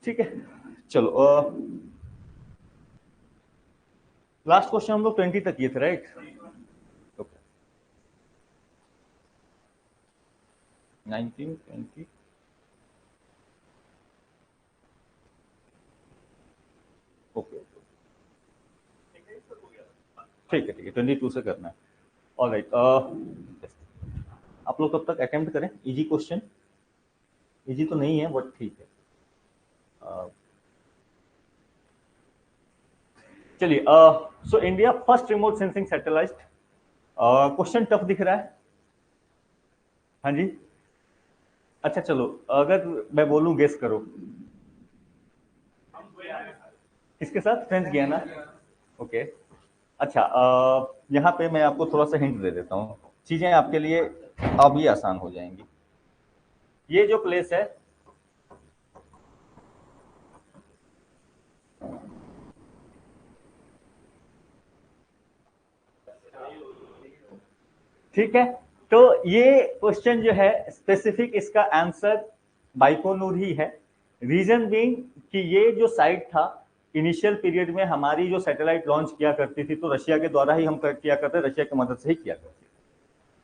ठीक है, चलो लास्ट क्वेश्चन हम लोग 20 तक किए थे, राइट? ओके, 19, 20, ओके, ठीक है, 22 से करना है। ऑलराइट, आप लोग कब तक अटेम्प्ट करें इजी क्वेश्चन। इजी तो नहीं है बट ठीक है। चलिए, so India first remote sensing satellite. Question tough दिख रहा है? हाँ जी। अच्छा चलो, अगर मैं बोलूं गेस करो। किसके साथ? फ्रेंच गियाना। ओके, अच्छा, यहाँ पे मैं आपको थोड़ा सा हिंट दे देता हूँ, चीजें आपके लिए अब ही आसान हो जाएंगी। ये जो प्लेस है, ठीक है, तो ये क्वेश्चन जो है स्पेसिफिक, इसका आंसर बाइकोनूर ही है। रीजन बीइंग कि ये जो साइट था, इनिशियल पीरियड में हमारी जो सैटेलाइट लॉन्च किया करती थी तो रशिया के द्वारा ही हम किया करते, रशिया की मदद से ही किया करते।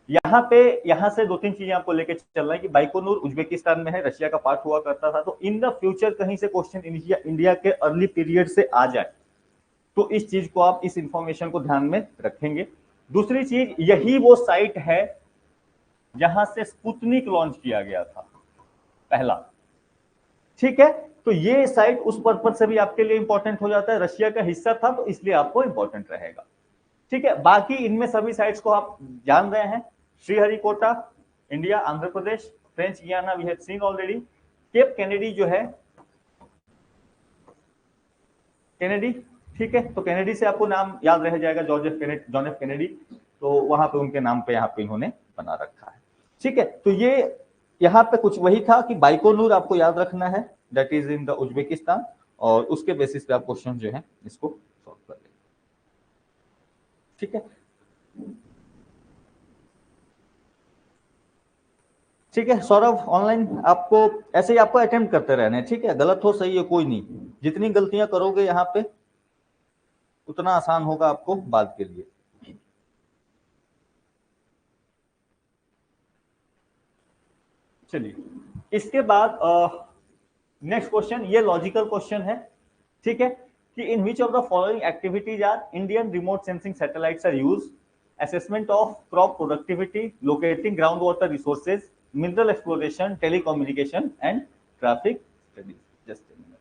यहाँ पे, यहाँ से दो तीन चीजें आपको लेके चलना है कि बाइकोनूर उज्बेकिस्तान में है, रशिया का पार्ट हुआ करता था। तो इन द फ्यूचर कहीं से क्वेश्चन इंडिया के अर्ली पीरियड से आ जाए तो इस चीज को आप, इस इंफॉर्मेशन को ध्यान में रखेंगे। दूसरी चीज, यही वो साइट है जहां से स्पुतनिक लॉन्च किया गया था पहला। ठीक है, तो ये साइट उस पर्पज से भी आपके लिए इंपॉर्टेंट हो जाता है, रशिया का हिस्सा था तो इसलिए आपको इंपॉर्टेंट रहेगा। ठीक है, बाकी इनमें सभी साइट्स को आप जान रहे हैं। Sriharikota, India, Andhra Pradesh, French Guiana we have seen already. Cape Kennedy जो है, कैनेडी, ठीक है, तो कैनेडी से आपको नाम याद रह जाएगा, जॉन एफ कैनेडी। तो वहां पे उनके नाम पे यहाँ पे इन्होंने बना रखा है। ठीक है, तो ये यहाँ पे कुछ वही था कि बाइकोनूर आपको याद रखना है, that is in the Uzbekistan, और उसके बेसिस पे आप क्वेश्चन जो है इसको सॉल्व कर लेंगे। ठीक है, ठीक है सौरभ, ऑनलाइन आपको ऐसे ही आपको अटेम्प्ट करते रहना है, ठीक है, गलत हो सही है कोई नहीं, जितनी गलतियां करोगे यहाँ पे उतना आसान होगा आपको बाद के लिए। चलिए, इसके बाद नेक्स्ट क्वेश्चन, ये लॉजिकल क्वेश्चन है, ठीक है, कि in which of the following activities are Indian remote sensing satellites are use? Assessment of crop productivity, locating ground water resources, mineral exploration, telecommunication and traffic studies. Just a minute.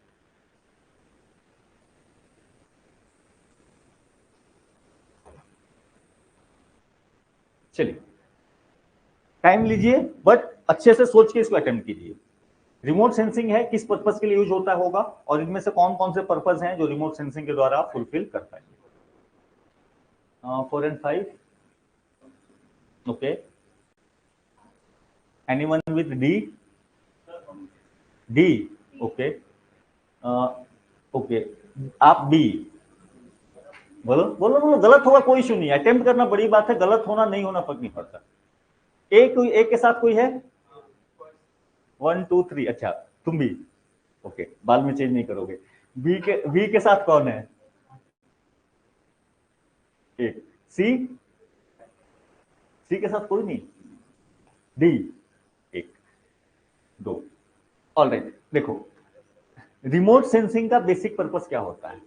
चलिए, time लीजिए but अच्छे से सोच के इसको attempt कीजिए। Remote sensing है, किस पर्पज के लिए यूज होता होगा, और इनमें से कौन कौन से पर्पज हैं जो रिमोट सेंसिंग के द्वारा आप फुलफिल कर पाएंगे। 4 and 5, okay, anyone with D? D, okay, okay, आप बी। बोलो बोलो बोलो, गलत होगा कोई इशू नहीं है, अटेम्प्ट करना बड़ी बात है, गलत होना नहीं होना फर्क नहीं पड़ता। एक के साथ कोई है? 1 2 3, अच्छा, तुम भी, ओके, बाद में चेंज नहीं करोगे। बी के साथ कौन है? एक। सी? सी के साथ कोई नहीं। डी, एक, दो। ऑलराइट, देखो, रिमोट सेंसिंग का बेसिक पर्पस क्या होता है?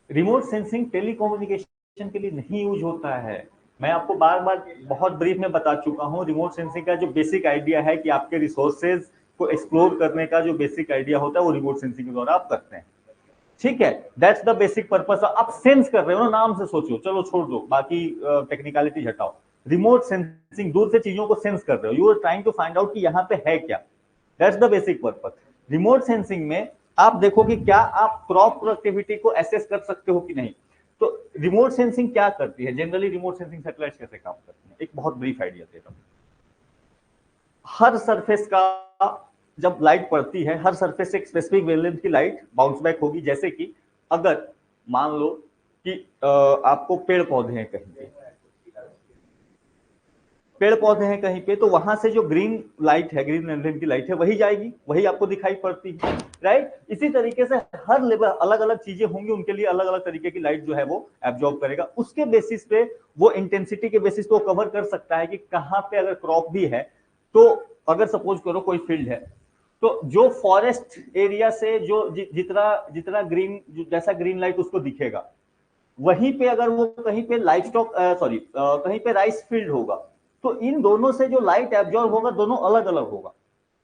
रिमोट सेंसिंग टेलीकम्युनिकेशन के लिए नहीं यूज होता है। मैं आपको बार बार बहुत ब्रीफ में बता चुका हूं, रिमोट सेंसिंग का जो बेसिक आइडिया है कि आपके रिसोर्सेज को एक्सप्लोर करने का जो बेसिक आइडिया होता है वो रिमोट सेंसिंग के द्वारा आप करते हैं। ठीक है, दैट्स द बेसिक पर्पस। आप सेंस कर रहे हो ना, नाम से सोचो, चलो छोड़ दो बाकी टेक्निकलिटी हटाओ। रिमोट सेंसिंग, दूर से चीजों को सेंस कर रहे हो, you are trying to find out कि यहाँ पे है क्या। That's the basic purpose. Remote sensing में आप देखो कि क्या आप क्रॉप प्रोडक्टिविटी को एसेस कर सकते हो कि नहीं। तो रिमोट सेंसिंग क्या करती है जनरली, रिमोट सेंसिंग सैटेलाइट कैसे काम करती है, एक बहुत ब्रीफ आइडिया देता हूं। हर सरफेस का, जब लाइट पड़ती है, हर सरफेस से एक स्पेसिफिक वेवलेंथ की लाइट बाउंस बैक होगी। जैसे कि अगर मान लो कि आपको पेड़ पौधे हैं कहीं पे, पेड़ पौधे हैं कहीं पे, तो वहां से जो ग्रीन लाइट है, ग्रीन लैंटर्न की लाइट है, वही जाएगी, वही आपको दिखाई पड़ती है, राइट। इसी तरीके से हर लेवल अलग अलग चीजें होंगी, उनके लिए अलग अलग तरीके की लाइट जो है वो एब्जॉर्ब करेगा। उसके बेसिस पे वो इंटेंसिटी के बेसिस पे वो कवर कर सकता है कि कहाँ पे अगर क्रॉप भी है, तो अगर सपोज करो कोई फील्ड है, तो जो फॉरेस्ट एरिया से जो जितना जितना ग्रीन, जैसा ग्रीन लाइट उसको दिखेगा, वहीं पे अगर वो कहीं पे लाइफ स्टॉक कहीं पे राइस फील्ड होगा, तो इन दोनों से जो लाइट एब्जॉर्ब होगा दोनों अलग अलग होगा,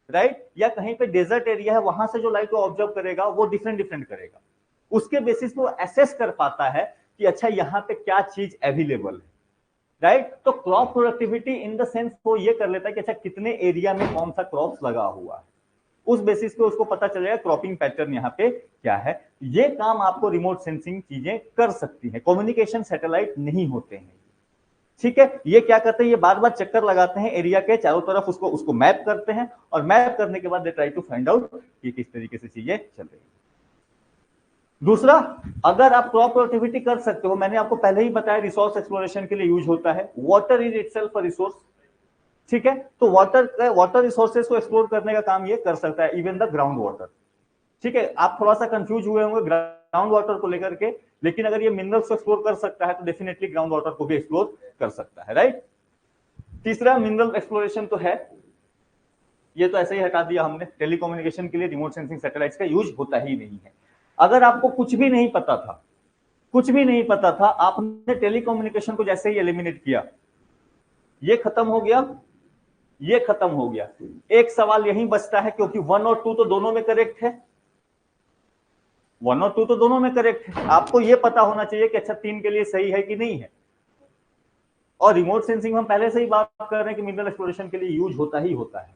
राइट। या कहीं पे डेजर्ट एरिया है, वहां से जो लाइट को ऑब्जर्व करेगा वो डिफरेंट डिफरेंट करेगा। उसके बेसिस पे वो एसेस कर पाता है कि अच्छा यहाँ पे क्या चीज अवेलेबल है, राइट। तो crop productivity in the sense वो ये कर लेता है कि अच्छा कितने एरिया में कौन सा क्रॉप लगा हुआ है, उस बेसिस पे उसको पता चलेगा क्रॉपिंग पैटर्न यहाँ पे क्या है। ये काम आपको रिमोट सेंसिंग चीजें कर सकती है, कम्युनिकेशन सैटेलाइट नहीं होते हैं, ठीक है। ये क्या करते हैं, ये बार बार चक्कर लगाते हैं एरिया के चारों तरफ, उसको उसको मैप करते हैं, और मैप करने के बाद they try to find out कि किस तरीके से चीजें चल रही है। दूसरा, अगर आप क्रॉप प्रोडक्टिविटी कर सकते हो, मैंने आपको पहले ही बताया रिसोर्स एक्सप्लोरेशन के लिए यूज होता है, water is itself a resource, ठीक है। तो वाटर रिसोर्सेज को एक्सप्लोर करने का काम ये कर सकता है, इवन द ग्राउंड वाटर, ठीक है। आप थोड़ा सा कंफ्यूज हुए होंगे ग्राउंड वाटर को लेकर के, लेकिन अगर ये मिनरल्स को एक्सप्लोर कर सकता है तो डेफिनेटली ग्राउंड वाटर को भी एक्सप्लोर कर सकता है, राइट। तीसरा मिनरल एक्सप्लोरेशन तो है, ये तो ऐसे ही हटा दिया हमने, टेलीकम्युनिकेशन के लिए रिमोट सेंसिंग सैटेलाइट्स का यूज होता ही नहीं है। अगर आपको कुछ भी नहीं पता था, कुछ भी नहीं पता था, आपने टेलीकम्युनिकेशन को जैसे ही एलिमिनेट किया, ये खत्म हो गया, ये खत्म हो गया। एक सवाल यही बचता है, क्योंकि 1 और 2 तो दोनों में करेक्ट है, 1 और 2 तो दोनों में करेक्ट है, आपको ये पता होना चाहिए कि अच्छा 3 के लिए सही है कि नहीं है। और रिमोट सेंसिंग हम पहले से ही बात कर रहे हैं कि मिनरल एक्सप्लोरेशन के लिए यूज होता ही होता है,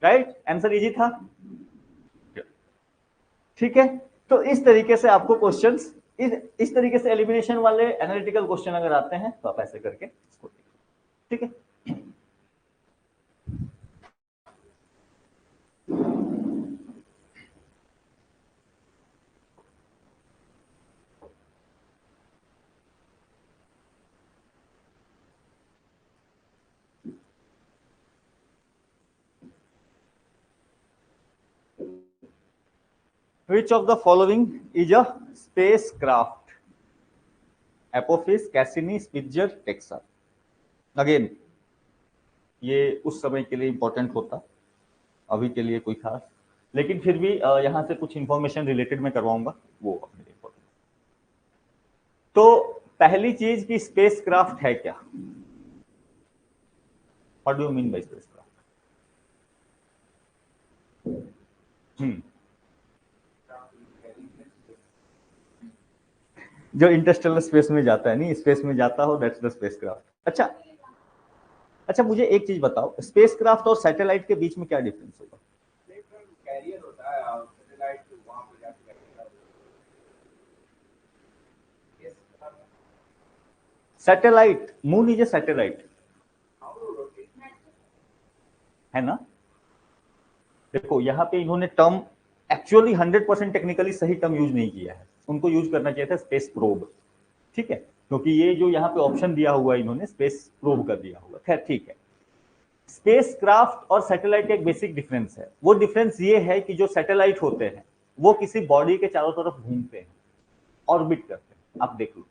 राइट। आंसर इजी था, ठीक है। तो इस तरीके से आपको क्वेश्चंस, इस तरीके से एलिमिनेशन वाले एनालिटिकल क्वेश्चन अगर आते हैं तो आप ऐसे करके इसको, ठीक है। Which of the following is a spacecraft? Apophis, Cassini, Spitzer, Texar. Again ये उस समय के लिए इंपॉर्टेंट होता, अभी के लिए कोई खास, लेकिन फिर भी यहां से कुछ इंफॉर्मेशन रिलेटेड मैं करवाऊंगा, वो अपने लिए इंपॉर्टेंट। तो पहली चीज की स्पेसक्राफ्ट है क्या? What do you mean by spacecraft? जो इंटरस्टेलर स्पेस में जाता है, नहीं स्पेस में जाता हो, दैट्स द स्पेसक्राफ्ट। अच्छा अच्छा, मुझे एक चीज बताओ, स्पेसक्राफ्ट और सैटेलाइट के बीच में क्या डिफरेंस होगा? कैरियर होता है और सैटेलाइट वहां पे जाके बैठेगा। Satellite, moon is a satellite, है ना। देखो यहाँ पे इन्होंने टर्म एक्चुअली 100% टेक्निकली सही टर्म यूज नहीं किया है, उनको यूज करना चाहिए था स्पेस प्रोब, ठीक है, क्योंकि ये जो यहाँ पे ऑप्शन दिया हुआ है इन्होंने स्पेस प्रोब कर दिया हुआ, खैर ठीक है। स्पेस क्राफ्ट और सैटेलाइट का एक बेसिक डिफरेंस है, वो डिफरेंस ये है कि जो सैटेलाइट होते हैं वो किसी बॉडी के चारों तरफ घूमते हैं, ऑर्बिट करते हैं। आप देख लो,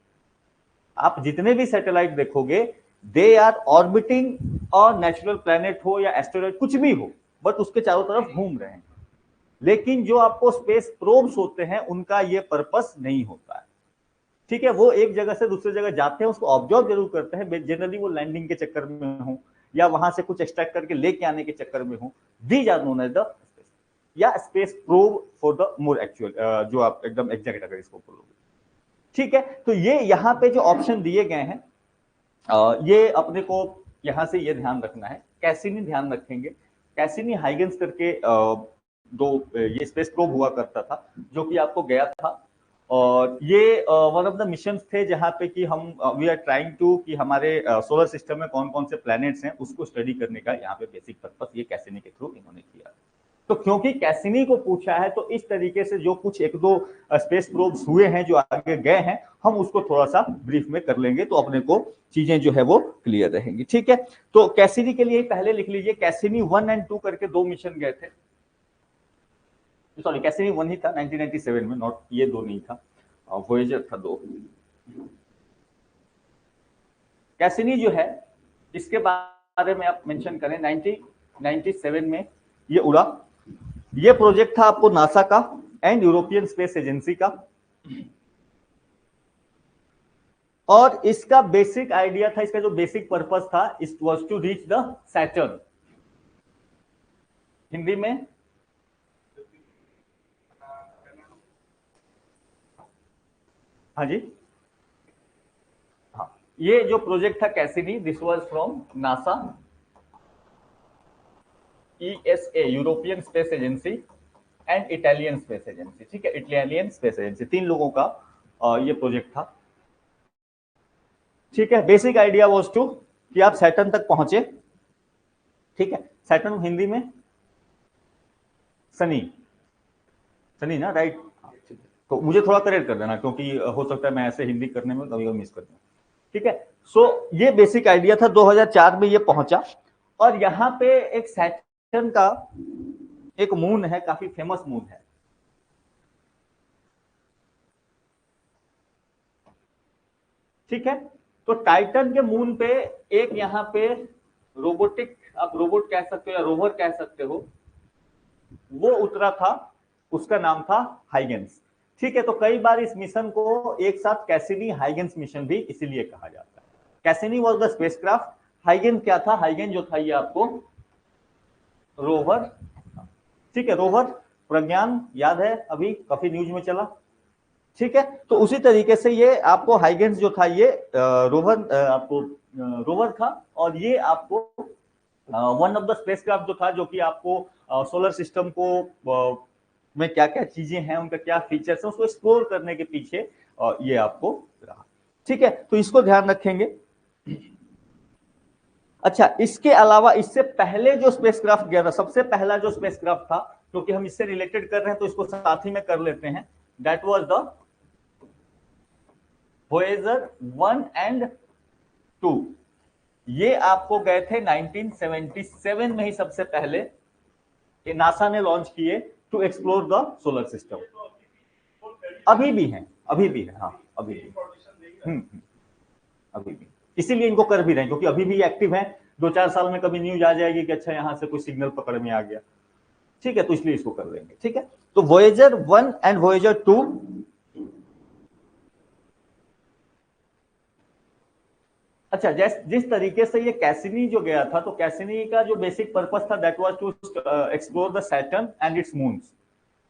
आप जितने भी सैटेलाइट देखोगे दे आर ऑर्बिटिंग, और नेचुरल प्लैनेट हो या एस्टेरॉइड कुछ भी हो, बट उसके चारों तरफ घूम रहे हैं। लेकिन जो आपको स्पेस प्रोब्स होते हैं उनका ये पर्पस नहीं होता है, ठीक है। वो एक जगह से दूसरी जगह जाते हैं, उसको ऑब्जर्व जरूर करते हैं, जनरली वो लैंडिंग के चक्कर में हो या वहां से कुछ एक्सट्रैक्ट करके लेके आने के चक्कर में हो, these are known as the या space probe for the more actual, जो आप एकदम एग्जैक्ट अगर इसको बोलोगे, ठीक है। तो ये यहाँ पे जो ऑप्शन दिए गए हैं, ये अपने को यहां से ये ध्यान रखना है, कैसिनी ध्यान रखेंगे। कैसिनी हाइगेंस करके दो ये स्पेस प्रोब हुआ करता था जो कि आपको गया था, और ये वन ऑफ द मिशन थे जहां पे कि हम वी आर ट्राइंग टू कि हमारे सोलर सिस्टम में कौन कौन से प्लैनेट्स हैं उसको स्टडी करने का यहाँ पे बेसिक पर्पस ये कैसिनी के थ्रू इन्होंने किया। तो क्योंकि कैसिनी को पूछा है तो इस तरीके से जो कुछ एक दो स्पेस प्रोब्स हुए हैं जो आगे गए हैं हम उसको थोड़ा सा ब्रीफ में कर लेंगे तो अपने को चीजें जो है वो क्लियर रहेंगी। ठीक है, तो कैसिनी के लिए पहले लिख लीजिए, कैसिनी 1 और 2 करके 2 मिशन गए थे। सॉरी, कैसिनी 1 ही था 1997 में, नॉट ये 2 नहीं था, वॉयेजर था 2। कैसिनी जो है इसके बारे में आप मेंशन करें, 1997 में ये उड़ा। ये प्रोजेक्ट था आपको नासा का एंड यूरोपियन स्पेस एजेंसी का, और इसका बेसिक आइडिया था, इसका जो बेसिक पर्पस था, it was to reach the Saturn. Hindi में हाँ जी, हाँ, ये जो प्रोजेक्ट था Cassini, this was from NASA, ESA European space agency and Italian space agency. ठीक है, इटालियन स्पेस एजेंसी, 3 लोगों का ये प्रोजेक्ट था। ठीक है, बेसिक आइडिया वाज टू कि आप सैटर्न तक पहुंचे। ठीक है, सैटर्न हिंदी में शनि, शनि ना, राइट। तो मुझे थोड़ा करेक्ट कर देना क्योंकि हो सकता है मैं ऐसे हिंदी करने में कभी मिस कर दूं। ठीक है, सो ये बेसिक आइडिया था। 2004 में ये पहुंचा, और यहां पे एक सैटर्न का एक मून है, काफी फेमस मून है। ठीक है, तो टाइटन के मून पे एक यहाँ पे रोबोटिक, आप रोबोट कह सकते हो या रोवर कह सकते हो, वो उतरा था, उसका नाम था हाइगेंस। ठीक है, तो कई बार इस मिशन को एक साथ कैसिनी हाइगेंस मिशन भी इसीलिए कहा जाता है। कैसिनी वाज द स्पेसक्राफ्ट, हाइगेन क्या था, हाइगेन जो था ये आपको रोवर। ठीक है, रोवर प्रज्ञान याद है, अभी काफी न्यूज में चला। ठीक है, तो उसी तरीके से ये आपको हाइगेंस जो था ये रोवर आपको रोवर था, और ये आपको वन ऑफ द स्पेसक्राफ्ट जो था, जो कि आपको सोलर सिस्टम को में क्या क्या चीजें हैं, उनका क्या फीचर्स है, उसको एक्सप्लोर करने के पीछे ये आपको रहा। ठीक है, तो इसको ध्यान रखेंगे। अच्छा, इसके अलावा इससे पहले जो स्पेसक्राफ्ट गया था, सबसे पहला जो स्पेसक्राफ्ट था, क्योंकि हम इससे रिलेटेड कर रहे हैं तो इसको साथ ही में कर लेते हैं, दैट वाज द वॉयेजर 1 और 2। ये आपको गए थे 1977 में ही सबसे पहले, नासा ने लॉन्च किए to explore the solar system. अभी भी है, अभी भी है, हाँ अभी भी, अभी भी, इसीलिए इनको कर भी रहे हैं क्योंकि अभी भी एक्टिव है। 2-4 साल में कभी न्यूज आ जाएगी कि अच्छा यहां से कोई सिग्नल पकड़ में आ गया। ठीक है, तो इसलिए इसको कर लेंगे। ठीक है, तो वॉयेजर 1 और वॉयेजर 2, अच्छा, जिस तरीके से ये कैसिनी जो गया था, तो कैसिनी का जो बेसिक पर्पस था that was to explore the Saturn and its moons.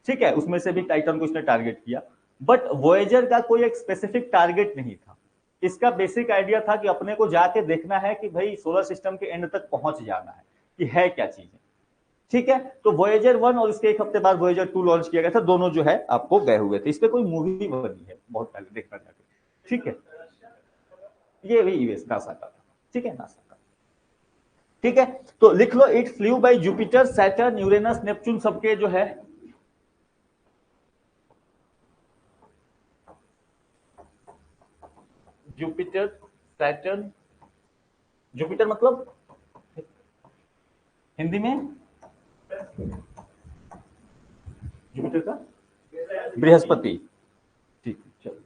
ठीक है, उसमें से भी टाइटन को इसने टारगेट किया, बट वॉयेजर का कोई एक स्पेसिफिक टारगेट नहीं था। इसका बेसिक आइडिया था कि अपने को जाके देखना है कि भाई सोलर सिस्टम के एंड तक पहुंच जाना है कि है क्या चीजें। ठीक है, तो वॉयेजर 1 और इसके एक हफ्ते बाद वॉयेजर 2 लॉन्च किया गया था, दोनों जो है आपको गए हुए थे। इस पे कोई मूवी बनी है बहुत पहले, देखना जाके। ठीक है, ये भी यूएस नासा का था। ठीक है, नासा का। ठीक है, तो लिख लो, it flew by Jupiter, Saturn, Uranus, Neptune, सबके जो है जुपिटर, सैटर्न, जुपिटर मतलब हिंदी में जुपिटर का बृहस्पति। ठीक, चलो,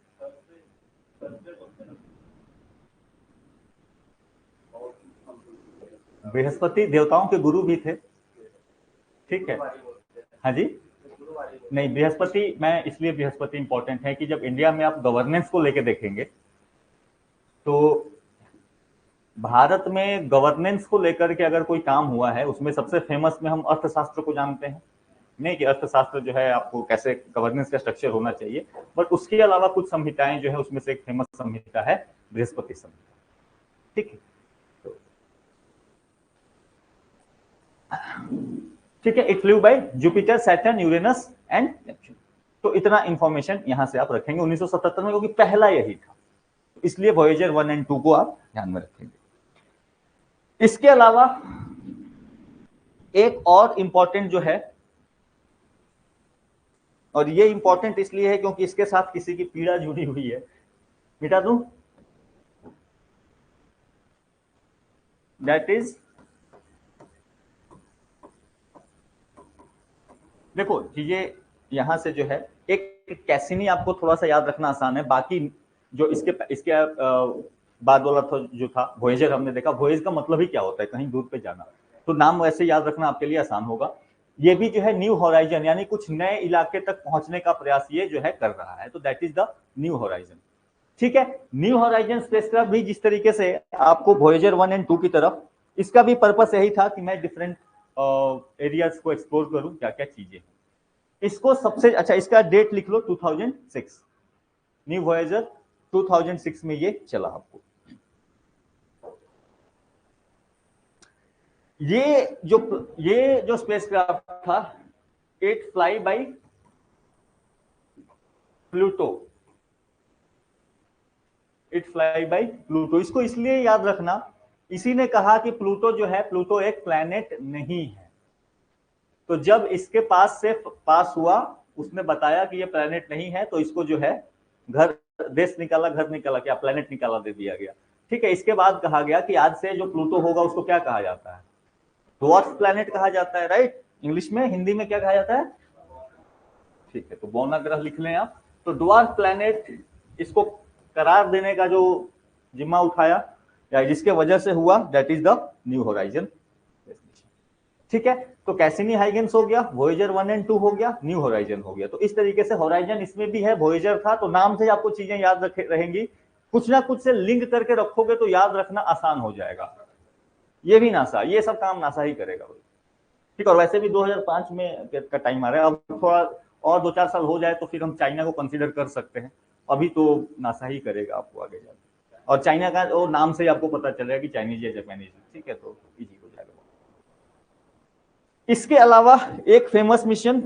बृहस्पति देवताओं के गुरु भी थे। ठीक है, हाँ जी, नहीं बृहस्पति, मैं इसलिए बृहस्पति इंपॉर्टेंट है कि जब इंडिया में आप गवर्नेंस को लेके देखेंगे तो भारत में गवर्नेंस को लेकर के अगर कोई काम हुआ है, उसमें सबसे फेमस में हम अर्थशास्त्र को जानते हैं। नहीं कि अर्थशास्त्र जो है आपको कैसे गवर्नेंस का स्ट्रक्चर होना चाहिए, बट उसके अलावा कुछ संहिताएं जो है, उसमें से एक फेमस संहिता है बृहस्पति संहिता। ठीक है, ठीक है, it flew by Jupiter, Saturn, Uranus and Neptune. तो इतना इंफॉर्मेशन यहां से आप रखेंगे 1977 में, क्योंकि पहला यही था, इसलिए वॉयेजर 1 और 2 को आप ध्यान में रखेंगे। इसके अलावा एक और इंपॉर्टेंट जो है और ये इंपॉर्टेंट इसलिए है क्योंकि इसके साथ किसी की पीड़ा जुड़ी हुई है। मिटा दूं? दैट इज, देखो चीजें यहां से जो है, एक कैसिनी आपको थोड़ा सा याद रखना आसान है, बाकी जो इसके इसके बाद वाला जो था वोयेजर, हमने देखा वोयेज का मतलब ही क्या होता है, कहीं दूर पे जाना, तो नाम वैसे याद रखना आपके लिए आसान होगा। ये भी जो है न्यू होराइजन, यानी कुछ नए इलाके तक पहुंचने का प्रयास ये जो है कर रहा है, तो that is the new horizon. ठीक है, न्यू होराइजन स्पेसक्राफ्ट भी जिस तरीके से आपको वोयेजर 1 एंड 2 की तरफ, इसका भी पर्पस यही था कि मैं डिफरेंट एरियाज को एक्सप्लोर करूं, क्या क्या चीजें। इसको सबसे अच्छा, इसका डेट लिख लो 2006, न्यू वॉयेजर 2006 में ये चला आपको। ये जो स्पेसक्राफ्ट था, it fly bye Pluto, it fly bye Pluto. इसको इसलिए याद रखना, इसी ने कहा कि प्लूटो जो है, प्लूटो एक प्लैनेट नहीं है, तो जब इसके पास से पास हुआ, उसने बताया कि ये प्लैनेट नहीं है, तो इसको जो है घर, देश निकाला, घर निकाला, क्या प्लैनेट निकाला, दे दिया गया। ठीक है, इसके बाद कहा गया कि आज से जो प्लूटो होगा उसको क्या कहा जाता है, ड्वार्फ प्लैनेट कहा जाता है, राइट। इंग्लिश में, हिंदी में क्या कहा जाता है? ठीक है, तो बौना ग्रह लिख लें आप। तो ड्वार्फ प्लैनेट, इसको करार देने का जो जिम्मा उठाया या जिसके वजह से हुआ, that is the new horizon. ठीक है, तो कैसिनी हाइगेंस हो गया, वोयेजर 1 एंड 2 हो गया, न्यू होराइजन हो गया। तो इस तरीके से होराइजन इसमें भी है, वोयेजर था, तो नाम से आपको चीजें याद रहेंगी, कुछ ना कुछ से लिंक करके रखोगे तो याद रखना आसान हो जाएगा। ये भी नासा, ये सब काम नासा ही करेगा। ठीक, और वैसे भी 2005 में का टाइम आ रहा है, अब थोड़ा और 2-4 साल हो जाए तो फिर हम चाइना को कंसीडर कर सकते हैं, अभी तो नासा ही करेगा आपको आगे जाकर। और चाइना का वो नाम से ही आपको पता चलेगा कि चाइनीज या जापानीज, ठीक है, तो इजी हो जाएगा। इसके अलावा एक फेमस मिशन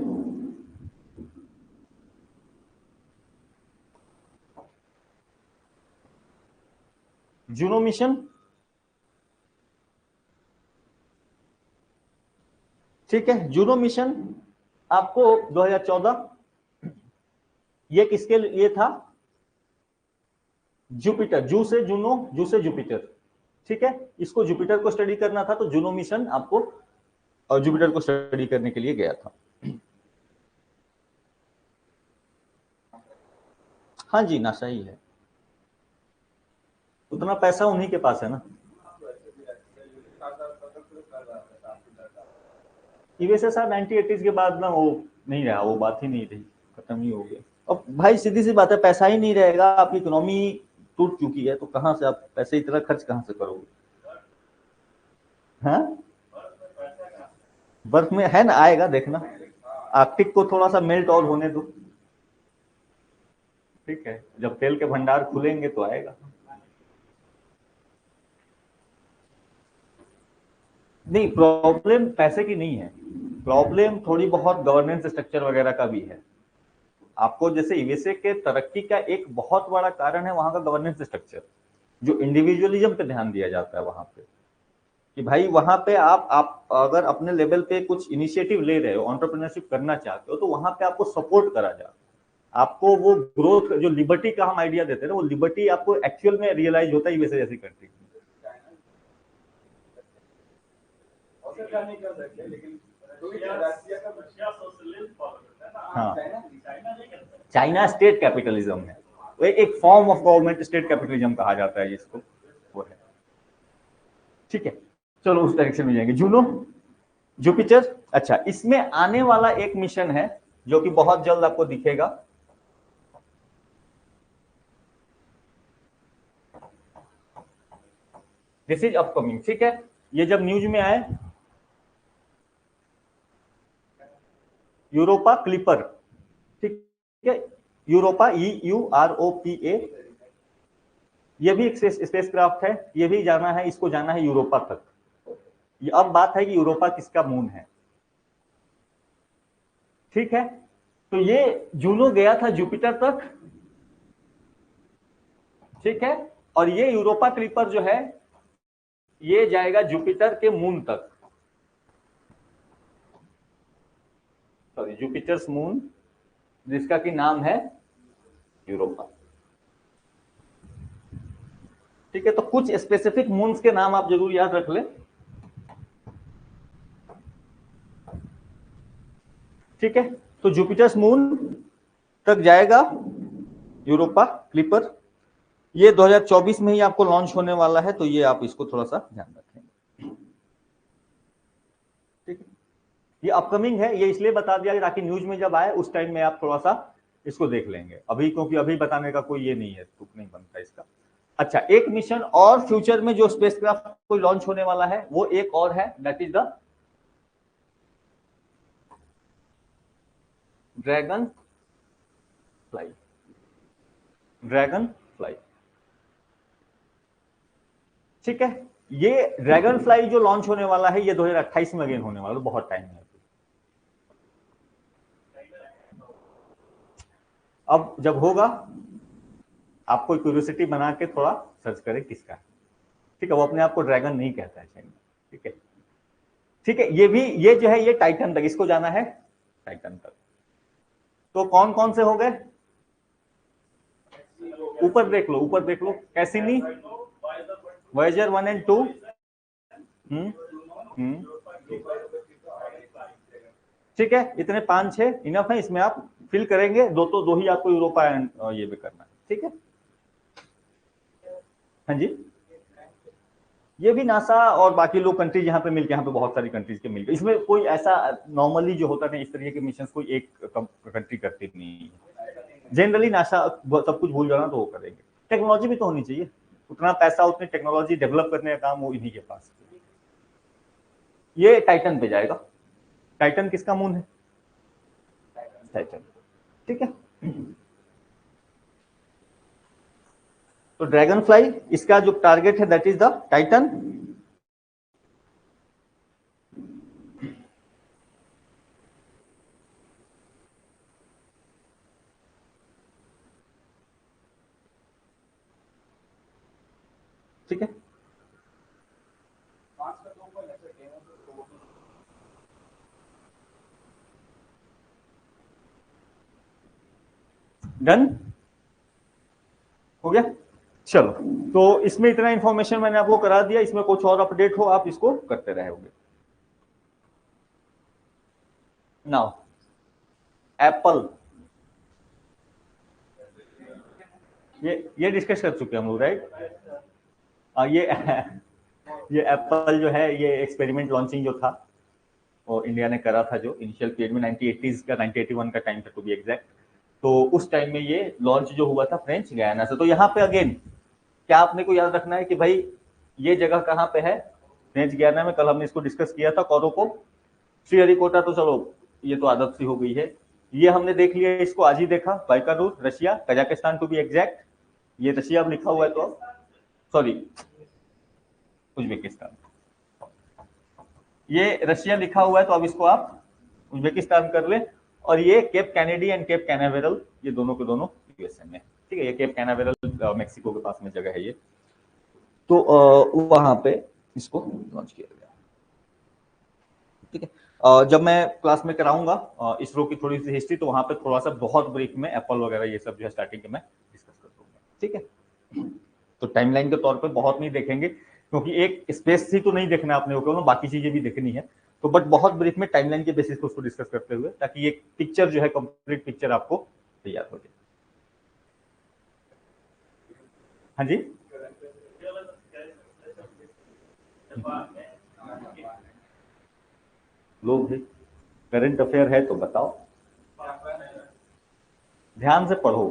जूनो मिशन, ठीक है, जूनो मिशन आपको 2014, ये किसके लिए था? जुपिटर, जू से जूनो, जू से जुपिटर, ठीक है, इसको जुपिटर को स्टडी करना था, तो जूनो मिशन आपको और जुपिटर को स्टडी करने के लिए गया था। हाँ जी, नासा ही है, उतना पैसा उन्हीं के पास है ना। यूएसए साहब 1980s के बाद ना वो नहीं रहा, वो बात ही नहीं रही, खत्म ही हो गया। अब भाई सीधी सी बात है, पैसा ही नहीं रहेगा, आपकी इकोनॉमी टूट चुकी है, तो कहां से आप पैसे इतना खर्च कहां से करोगे? हाँ, बर्फ में है ना, आएगा देखना, आर्कटिक को थोड़ा सा मेल्ट और होने दो, ठीक है, जब तेल के भंडार खुलेंगे तो आएगा। नहीं, प्रॉब्लम पैसे की नहीं है, प्रॉब्लम थोड़ी बहुत गवर्नेंस स्ट्रक्चर वगैरह का भी है। आपको जैसे यूएसए के तरक्की का एक बहुत बड़ा कारण है वहां का गवर्नेंस स्ट्रक्चर, जो इंडिविजुअलिज्म पे ध्यान दिया जाता है वहां पे, कि भाई वहां पे आप अगर अपने लेवल पे कुछ इनिशिएटिव ले रहे हो, एंटरप्रेन्योरशिप करना चाहते हो, तो वहां पे आपको सपोर्ट करा जाए, आपको वो ग्रोथ, जो लिबर्टी का हम आइडिया देते हैं ना, वो लिबर्टी आपको एक्चुअल में रियलाइज होता है यूएसए जैसी कंट्री में। हाँ, चाइना स्टेट कैपिटलिज्म है, वो एक form of government state capitalism कहा जाता है जिसको, वो है। ठीक है, चलो उस डायरेक्शन में जाएंगे। जूनो, जुपिटर, अच्छा, इसमें आने वाला एक मिशन है जो कि बहुत जल्द आपको दिखेगा, दिस इज अपकमिंग, ठीक है, ये जब न्यूज में आए, यूरोपा क्लिपर, ठीक है, यूरोपा, EUROPA, ये भी एक स्पेसक्राफ्ट है, ये भी जाना है, इसको जाना है यूरोपा तक। ये अब बात है कि यूरोपा किसका मून है, ठीक है, तो ये जूनो गया था जुपिटर तक, ठीक है, और ये यूरोपा क्लिपर जो है ये जाएगा जुपिटर के मून तक, सॉरी जुपिटर्स मून, जिसका कि नाम है यूरोपा। ठीक है, तो कुछ स्पेसिफिक मून्स के नाम आप जरूर याद रख लें। ठीक है, तो जुपिटर्स मून तक जाएगा यूरोपा क्लिपर। ये 2024 में ही आपको लॉन्च होने वाला है, तो ये आप इसको थोड़ा सा ध्यान रखें। ठीक है, ये अपकमिंग है, ये इसलिए बता दिया ताकि न्यूज में जब आए उस टाइम में आप थोड़ा सा इसको देख लेंगे। अभी क्योंकि अभी बताने का कोई ये नहीं है, तुक नहीं बनता इसका। अच्छा, एक मिशन और फ्यूचर में जो स्पेसक्राफ्ट कोई लॉन्च होने वाला है वो एक और है, that is the dragon fly. Dragon fly, ठीक है। ये ड्रैगन फ्लाई जो लॉन्च होने वाला है ये 2028 में अगेन होने वाला है, बहुत टाइम है। अब जब होगा आपको क्यूरियोसिटी बना के थोड़ा सर्च करें किसका है। ठीक है, वो अपने आप को ड्रैगन नहीं कहता है चाइना। ठीक है, ठीक है, ये भी, ये जो है ये टाइटन तक, इसको जाना है टाइटन तक। तो कौन कौन से हो गए, ऊपर देख लो, ऊपर देख लो, कैसिनी, वॉयेजर 1 एंड 2। ठीक है, इतने 5-6 इनफ है, इसमें आप फिल करेंगे। दो ही आपको यूरोपा एंड ये भी करना है। ठीक है, हाँ जी, ये भी नासा और बाकी लोग कंट्रीज यहाँ पे मिलके, यहाँ पे बहुत सारी कंट्रीज के मिलके, इसमें कोई ऐसा नॉर्मली जो होता है इस तरीके के मिशन कोई एक कंट्री करती नहीं है। जनरली नासा सब कुछ भूल जाना तो वो करेंगे। टेक्नोलॉजी भी तो होनी चाहिए, उतना पैसा उतनी टेक्नोलॉजी डेवलप करने का काम वो इन्हीं के पास। ये टाइटन पे जाएगा। टाइटन किसका मून है, टाइटन। ठीक है, तो ड्रैगन फ्लाई इसका जो टारगेट है दैट इज द टाइटन। ठीक है, डन हो गया। चलो, तो इसमें इतना इंफॉर्मेशन मैंने आपको करा दिया, इसमें कुछ और अपडेट हो आप इसको करते रहोगे। नाउ एप्पल, ये डिस्कस कर चुके हम लोग, राइट। ये ये एप्पल जो है ये एक्सपेरिमेंट लॉन्चिंग जो था वो इंडिया ने करा था, जो इनिशियल पीरियड में 1980s का 1981 का टाइम था टू बी एग्जैक्ट। तो उस टाइम में ये लॉन्च जो हुआ था फ्रेंच गयाना से। तो यहाँ पे अगेन क्या आपने को याद रखना है कि भाई ये जगह कहाँ पे है, फ्रेंच गयाना में। कल हमने इसको डिस्कस किया था, कोरोको, श्रीहरिकोटा तो चलो ये तो आदत सी हो गई है, ये हमने देख लिया, इसको आज ही देखा। Baikonur Russia, Kazakhstan to be exact, ये रशिया अब लिखा हुआ है, तो सॉरी उज्बेकिस्तान, ये रशिया लिखा हुआ है तो अब इसको आप उज्बेकिस्तान कर ले। और ये Cape Kennedy and Cape Canaveral, ये दोनों के दोनों यूएसए में। ठीक है, ये केप कैनावेरल मेक्सिको के पास में जगह है ये। तो वहां पे इसको लॉन्च किया गया। ठीक है, जब मैं क्लास में कराऊंगा इसरो की थोड़ी सी हिस्ट्री, तो वहां पे थोड़ा सा बहुत ब्रीफ में एप्पल वगैरह ये सब जो है स्टार्टिंग के मैं डिस्कस कर दूंगा। ठीक है, तो टाइमलाइन के तौर पे बहुत नहीं देखेंगे क्योंकि एक स्पेस ही तो नहीं देखना है अपने को, बाकी चीजें भी देखनी है। तो बट बहुत ब्रीफ में टाइमलाइन के बेसिस पे उसको डिस्कस करते हुए, ताकि एक पिक्चर जो है कंप्लीट पिक्चर आपको तैयार हो जाए। हाँ जी, लोग भी करंट अफेयर है तो बताओ, ध्यान से पढ़ो,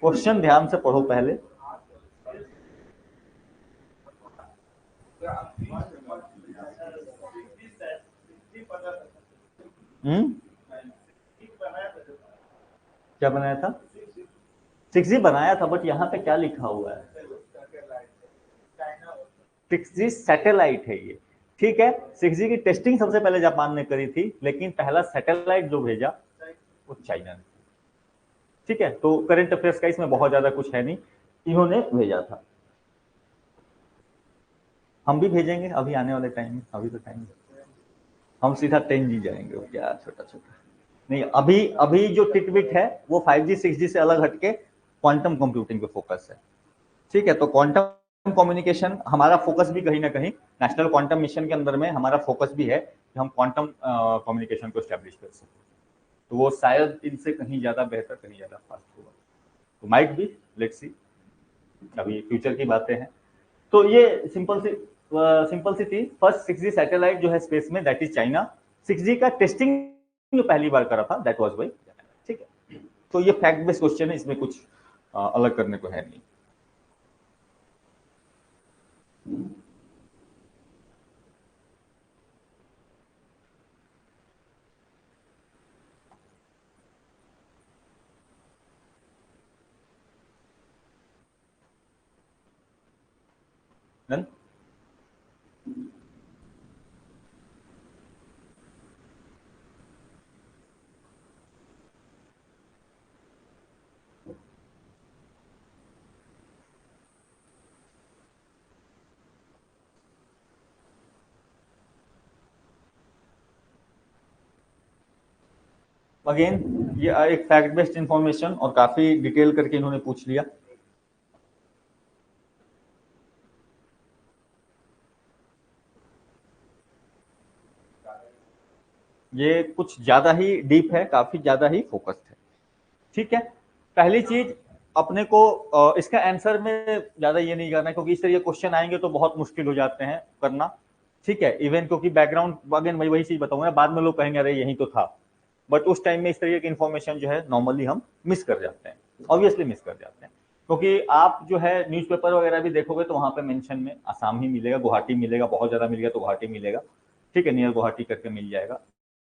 क्वेश्चन ध्यान से पढ़ो पहले। क्या बनाया था, 6G बनाया था, बट यहाँ पे क्या लिखा हुआ है, 6G सैटेलाइट है ये। ठीक है, 6G की टेस्टिंग सबसे पहले जापान ने करी थी, लेकिन पहला सैटेलाइट जो भेजा वो चाइना ने। ठीक है, तो करंट अफेयर्स का इसमें बहुत ज्यादा कुछ है नहीं, इन्होंने भेजा था। हम भी भेजेंगे अभी आने वाले टाइम में, अभी तो टाइम हम सीधा 10G जाएंगे, क्या छोटा छोटा। नहीं, अभी अभी जो टिटबिट है वो 5G 6G से अलग हटके क्वांटम कंप्यूटिंग पे फोकस है। ठीक है, तो क्वांटम कम्युनिकेशन हमारा फोकस भी कहीं ना कहीं नेशनल क्वांटम मिशन के अंदर में हमारा फोकस भी है कि हम क्वांटम कम्युनिकेशन को स्टैब्लिश कर सकें। तो वो शायद इनसे कहीं ज्यादा बेहतर, कहीं ज्यादा फास्ट होगा। तो माइट बी, लेट्स सी, अभी फ्यूचर की बातें हैं। तो ये सिंपल सी थी। फर्स्ट 6G सैटेलाइट जो है स्पेस में, दैट इज चाइना। 6G का टेस्टिंग जो पहली बार करा था, दैट वाज बाय। ठीक है, तो ये फैक्ट बेस्ड क्वेश्चन है, इसमें कुछ अलग करने को है नहीं। Done? अगेन ये एक फैक्ट बेस्ड इंफॉर्मेशन और काफी डिटेल करके इन्होंने पूछ लिया। ये कुछ ज्यादा ही डीप है, काफी ज्यादा ही फोकस्ड है। ठीक है, पहली चीज अपने को इसका आंसर में ज्यादा ये नहीं करना है, क्योंकि इस तरह क्वेश्चन आएंगे तो बहुत मुश्किल हो जाते हैं करना। ठीक है, इवन क्योंकि बैकग्राउंड अगेन वही चीज बताऊंगा, बाद में लोग कहेंगे अरे यही तो था, बट उस टाइम में इस तरीके की इन्फॉर्मेशन जो है नॉर्मली हम मिस कर जाते हैं, ऑब्वियसली मिस कर जाते हैं। क्योंकि आप जो है न्यूज़पेपर वगैरह भी देखोगे तो वहां पे मेंशन में आसाम ही मिलेगा, गुवाहाटी मिलेगा, बहुत ज्यादा मिलेगा तो गुवाहाटी मिलेगा। ठीक है, नियर गुवाहाटी करके मिल जाएगा,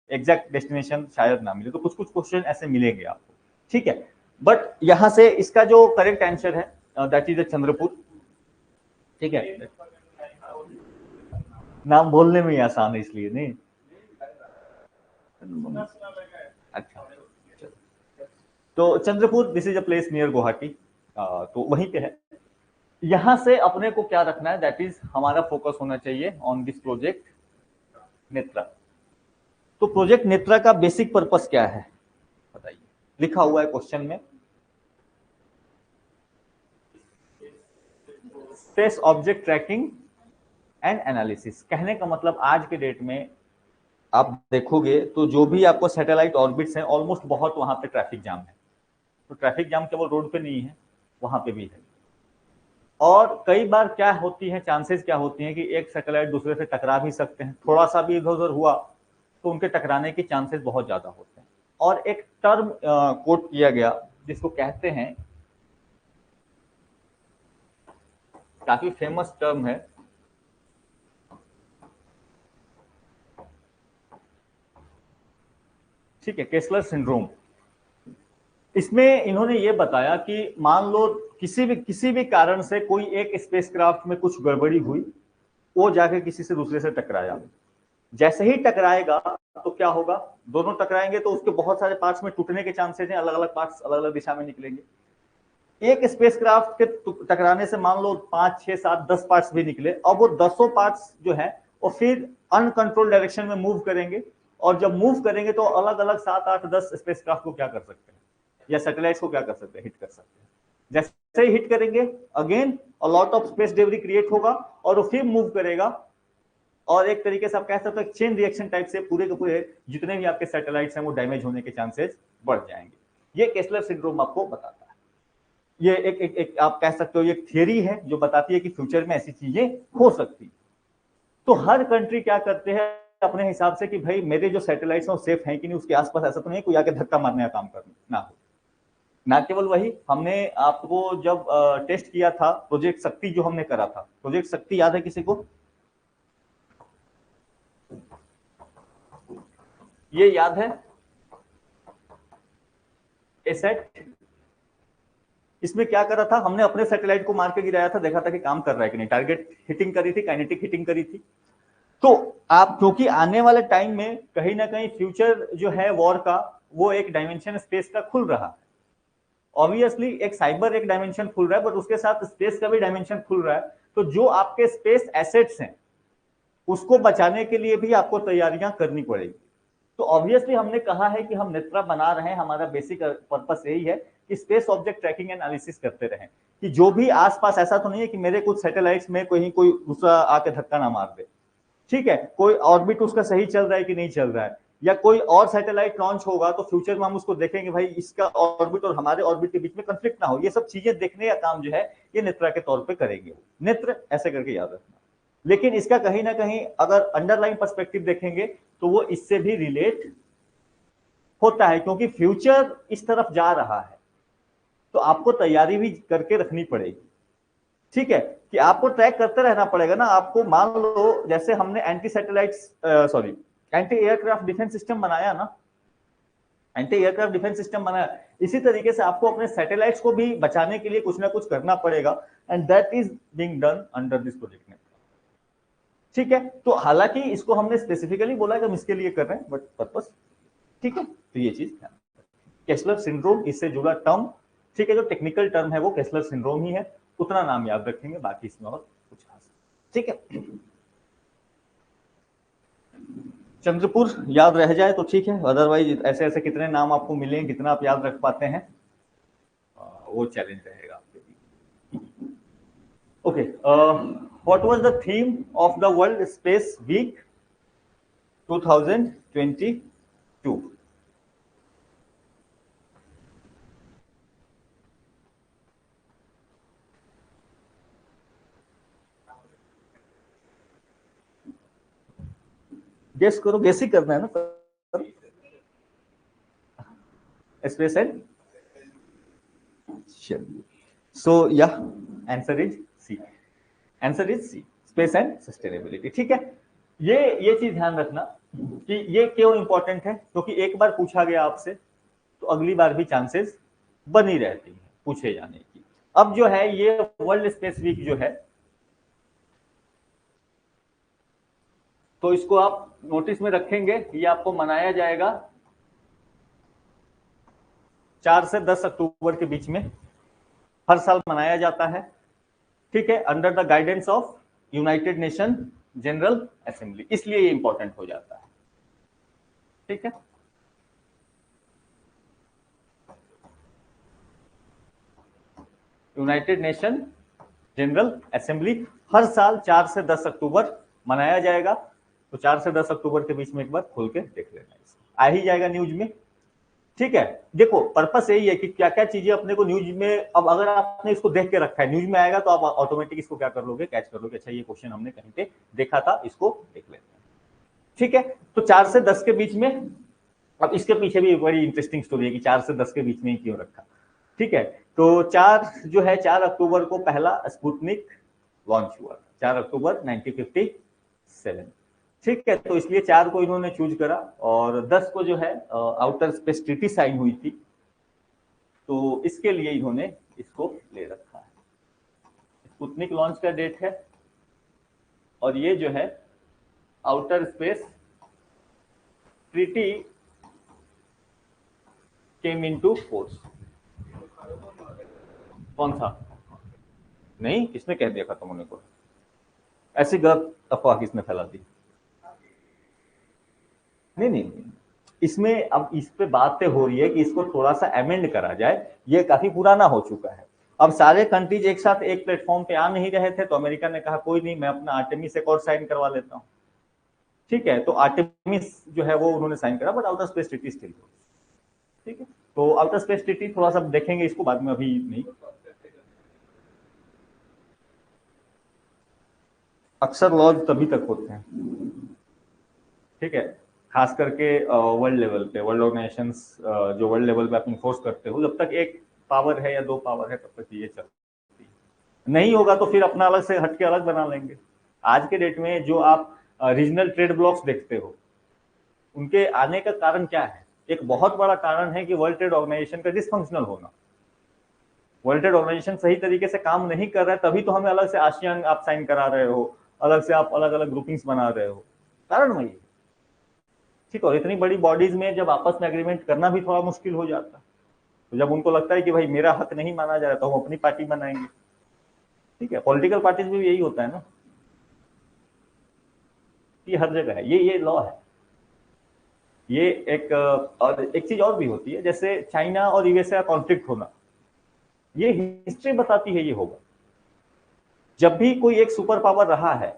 एग्जैक्ट डेस्टिनेशन शायद ना मिले, तो कुछ कुछ क्वेश्चन ऐसे मिलेंगे आपको। ठीक है, बट यहां से इसका जो करेक्ट आंसर है दैट इज चंद्रपुर। ठीक है, नाम बोलने में ही आसान है इसलिए नहीं। अच्छा, तो Chandrapur this is a place near Guwahati, तो वहीं पे है। यहां से अपने को क्या रखना है, दैट इज हमारा फोकस होना चाहिए ऑन दिस प्रोजेक्ट नेत्रा। तो प्रोजेक्ट नेत्रा का बेसिक पर्पस क्या है बताइए, लिखा हुआ है क्वेश्चन में, space object tracking and analysis. कहने का मतलब आज के डेट में आप देखोगे तो जो भी आपको सैटेलाइट ऑर्बिट्स हैं, ऑलमोस्ट बहुत वहां पे ट्रैफिक जाम है। तो ट्रैफिक जाम केवल रोड पे नहीं है, वहां पे भी है। और कई बार क्या होती है, चांसेस क्या होती हैं कि एक सैटेलाइट दूसरे से टकरा भी सकते हैं, थोड़ा सा भी इधर उधर हुआ तो उनके टकराने के चांसेस बहुत ज्यादा होते हैं। और एक टर्म कोट किया गया जिसको कहते हैं, काफी फेमस टर्म है, ठीक है, केसलर सिंड्रोम। इसमें इन्होंने ये बताया कि मान लो किसी भी कारण से कोई एक स्पेसक्राफ्ट में कुछ गड़बड़ी हुई, वो जाके किसी से दूसरे से टकराया। जैसे ही टकराएगा तो क्या होगा, दोनों टकराएंगे तो उसके बहुत सारे पार्ट्स में टूटने के चांसेस हैं, अलग अलग पार्ट्स अलग अलग दिशा में निकलेंगे। एक स्पेसक्राफ्ट के टकराने से मान लो 5, 6, 7, 10 पार्ट्स भी निकले, अब वो 10 पार्ट्स जो है वो फिर अनकंट्रोल डायरेक्शन में मूव करेंगे, और जब मूव करेंगे तो अलग अलग 7, 8, 10 स्पेसक्राफ्ट को क्या कर सकते हैं, या सैटेलाइट्स को क्या कर सकते हैं, हिट कर सकते हैं। जैसे ही हिट करेंगे again a lot of space debris create होगा और वो फिर मूव करेगा, और एक तरीके से आप कह सकते हैं चेन रिएक्शन टाइप से पूरे के पूरे जितने भी आपके सैटेलाइट्स हैं वो डैमेज होने के चांसेस बढ़ जाएंगे। ये केसलर सिंड्रोम आपको बताता है। ये एक आप कह सकते हो ये थियरी है जो बताती है कि फ्यूचर में ऐसी चीजें हो सकती। तो हर कंट्री क्या करते हैं अपने हिसाब से कि भाई मेरे जो सैटेलाइट्स हैं वो सेफ हैं कि नहीं, उसके आसपास ऐसा तो नहीं कोई आके धक्का मारने का काम करना ना हो। ना केवल वही, हमने आपको जब टेस्ट किया था प्रोजेक्ट शक्ति जो हमने करा था, प्रोजेक्ट शक्ति याद है किसी को, ये याद है एसेट। इसमें क्या करा था, हमने अपने सैटेलाइट को मार के गिराया था, देखा था कि काम कर रहा है कि नहीं, टारगेट हिटिंग करी थी, काइनेटिक हिटिंग करी थी। तो आप क्योंकि आने वाले टाइम में कहीं ना कहीं फ्यूचर जो है वॉर का वो एक डायमेंशन स्पेस का खुल रहा है। ऑब्वियसली एक साइबर एक डायमेंशन खुल रहा है, बट उसके साथ स्पेस का भी डायमेंशन खुल रहा है। तो जो आपके स्पेस एसेट्स हैं उसको बचाने के लिए भी आपको तैयारियां करनी पड़ेगी। तो ऑब्वियसली हमने कहा है कि हम नेत्रा बना रहे हैं, हमारा बेसिक पर्पस यही है कि स्पेस ऑब्जेक्ट ट्रैकिंग एनालिसिस करते रहें, कि जो भी आसपास, ऐसा तो नहीं है कि मेरे कुछ सैटेलाइट्स में कोई दूसरा आके धक्का ना मार दे, ठीक है, कोई ऑर्बिट उसका सही चल रहा है कि नहीं चल रहा है, या कोई और सैटेलाइट लॉन्च होगा तो फ्यूचर में हम उसको देखेंगे भाई इसका ऑर्बिट और हमारे ऑर्बिट के बीच में कंफ्लिक्ट ना हो, ये सब चीजें देखने का काम जो है ये नेत्रा के तौर पे करेंगे, नेत्र ऐसे करके याद रखना। लेकिन इसका कहीं ना कहीं अगर अंडरलाइन पर्सपेक्टिव देखेंगे तो वो इससे भी रिलेट होता है, क्योंकि फ्यूचर इस तरफ जा रहा है, तो आपको तैयारी भी करके रखनी पड़ेगी, ठीक है, कि आपको ट्रैक करते रहना पड़ेगा ना। आपको मान लो जैसे हमने एंटी एयरक्राफ्ट डिफेंस सिस्टम बनाया ना, एंटी एयरक्राफ्ट डिफेंस सिस्टम बनाया, इसी तरीके से आपको अपने सैटेलाइट्स को भी बचाने के लिए कुछ ना कुछ करना पड़ेगा, and that is being done under this project net, ठीक है। तो हालांकि इसको हमने स्पेसिफिकली बोला कि हम इसके लिए कर रहे हैं, बट पर्पस, ठीक है। तो ये चीज केस्लर सिंड्रोम, इससे जुड़ा टर्म, ठीक है, जो टेक्निकल टर्म है वो केस्लर सिंड्रोम ही है, उतना नाम याद रखेंगे, बाकी इसमें और कुछ खास, ठीक है। चंद्रपुर याद रह जाए तो ठीक है, अदरवाइज ऐसे ऐसे कितने नाम आपको मिले, कितना आप याद रख पाते हैं, वो चैलेंज रहेगा आपके लिए। Okay, what was the theme of the world space week 2022? Guess करो, गेस ही करना है ना, स्पेस एंड, सो या answer is C, answer is C, space and sustainability, ठीक है। ये चीज ध्यान रखना कि ये क्यों इंपॉर्टेंट है, क्योंकि एक बार पूछा गया आपसे तो अगली बार भी चांसेस बनी रहती है पूछे जाने की। अब जो है ये वर्ल्ड स्पेस वीक जो है, तो इसको आप नोटिस में रखेंगे, ये आपको मनाया जाएगा 4 से 10 अक्टूबर के बीच में, हर साल मनाया जाता है, ठीक है, under the guidance of United nation general assembly, इसलिए ये इंपॉर्टेंट हो जाता है, ठीक है। यूनाइटेड नेशन जनरल असेंबली हर साल 4 से 10 अक्टूबर मनाया जाएगा, तो 4 से 10 अक्टूबर के बीच में एक बार खोल के देख लेना, आ ही जाएगा न्यूज में, ठीक है। देखो पर्पस यही है कि क्या क्या चीजें अपने को न्यूज में, अब अगर आपने इसको देख के रखा है, न्यूज में आएगा तो आप ऑटोमेटिक इसको क्या कर लोगे, कैच कर लोगे, अच्छा ये क्वेश्चन हमने कहीं पे देखा था, इसको देख लेते हैं, ठीक है। तो 4 से 10 के बीच में, अब इसके पीछे भी बड़ी इंटरेस्टिंग स्टोरी है कि 4 से 10 के बीच में क्यों रखा, ठीक है। तो 4 जो है 4 अक्टूबर को पहला स्पुतनिक लॉन्च हुआ, 4 अक्टूबर 1957, ठीक है। तो इसलिए 4 को इन्होंने चूज करा, और 10 को जो है आउटर स्पेस ट्रीटी साइन हुई थी, तो इसके लिए इन्होंने इसको ले रखा है। स्पुतनिक लॉन्च का डेट है, और ये जो है outer space treaty came into force. कौन सा? नहीं, किसने कह दिया खत्म होने को? ऐसी गलत अफवाह किसने फैला दी? नहीं नहीं, इसमें अब इस पे बातें हो रही है कि इसको थोड़ा सा अमेंड करा जाए, ये काफी पुराना हो चुका है, अब सारे कंट्रीज एक साथ एक प्लेटफॉर्म पे आ नहीं रहे थे, तो अमेरिका ने कहा कोई नहीं, मैं अपना आर्टेमिस एक और साइन करवा लेता हूँ, ठीक है। तो आर्टेमिस जो है वो उन्होंने साइन करा, but outer space treaty still, ठीक है। तो आउटर स्पेस ट्रीटी थोड़ा सा देखेंगे इसको बाद में, अभी नहीं। अक्सर लॉज तभी तक होते हैं, ठीक है, खास करके वर्ल्ड लेवल पे, वर्ल्ड ऑर्गेनाइजेशंस जो वर्ल्ड लेवल पे आप इन्फोर्स करते हो, जब तक एक पावर है या 2 पावर है तब तक ये चलती है, नहीं होगा तो फिर अपना अलग से हटके अलग बना लेंगे। आज के डेट में जो आप रीजनल ट्रेड ब्लॉक्स देखते हो, उनके आने का कारण क्या है? एक बहुत बड़ा कारण है कि वर्ल्ड ट्रेड ऑर्गेनाइजेशन का डिसफंक्शनल होना। वर्ल्ड ट्रेड ऑर्गेनाइजेशन सही तरीके से काम नहीं कर रहा है, तभी तो हमें अलग से आसियान आप साइन करा रहे हो, अलग से आप अलग अलग ग्रुपिंग्स बना रहे हो, कारण वही है, ठीक। और इतनी बड़ी बॉडीज में जब आपस में एग्रीमेंट करना भी थोड़ा मुश्किल हो जाता है, तो जब उनको लगता है कि भाई मेरा हक नहीं माना जा रहा, तो हम अपनी पार्टी बनाएंगे, ठीक है। पॉलिटिकल पार्टीज में भी यही होता है ना, ये हर जगह है, ये लॉ है। ये एक और एक चीज और भी होती है, जैसे चाइना और यूएसए का कॉन्फ्लिक्ट होना, ये हिस्ट्री बताती है ये होगा। जब भी कोई एक सुपर पावर रहा है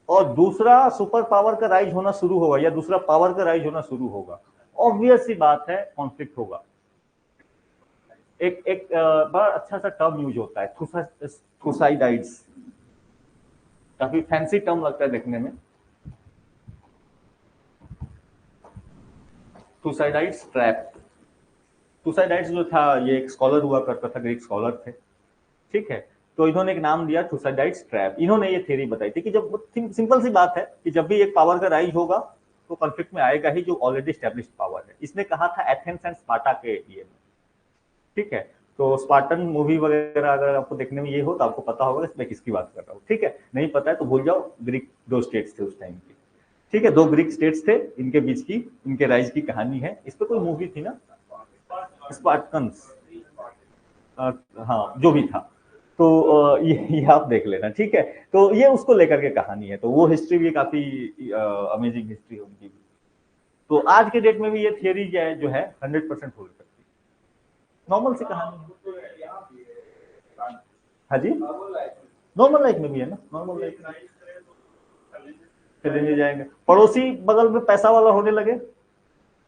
और दूसरा सुपर पावर का राइज होना शुरू होगा या दूसरा पावर का राइज होना शुरू होगा, ऑब्वियस सी बात है कॉन्फ्लिक्ट होगा। एक एक बड़ा अच्छा सा टर्म यूज होता है, थुसाइडाइड्स, काफी फैंसी टर्म लगता है देखने में, थुसाइडाइड्स ट्रैप। थुसाइडाइड्स जो था ये एक स्कॉलर हुआ करता था, ग्रीक स्कॉलर थे, ठीक है। तो इन्होंने एक नाम दिया थुसाइडाइड्स ट्रैप। इन्होंने ये थ्योरी बताई थी कि जब, सिंपल सी बात है कि जब भी एक पावर का राइज होगा तो कॉन्फ्लिक्ट में आएगा ही जो ऑलरेडी स्टैब्लिश्ड पावर है। इसने कहा था एथेंस एंड स्पार्टा के लिए, ठीक है। तो स्पार्टन मूवी वगैरह अगर आपको देखने में ये हो तो आपको पता होगा मैं किसकी बात कर रहा हूँ, ठीक है। नहीं पता है तो भूल जाओ, ग्रीक दो स्टेट्स थे उस टाइम के, ठीक है, दो ग्रीक स्टेट्स थे, इनके बीच की, इनके राइज की कहानी है। इस पर कोई मूवी थी ना, स्पार्टन्स, हाँ जो भी था। तो ये आप देख लेना, ठीक है। तो ये उसको लेकर के कहानी है, तो वो हिस्ट्री भी काफी अमेजिंग हिस्ट्री होगी। तो आज के डेट में भी ये थियरी जो है 100% होल्ड करती है। नॉर्मल सी कहानी है। हाँ जी, नॉर्मल लाइफ में भी है ना, नॉर्मल लाइफ में चले जाएंगे, पड़ोसी बगल में पैसा वाला होने लगे,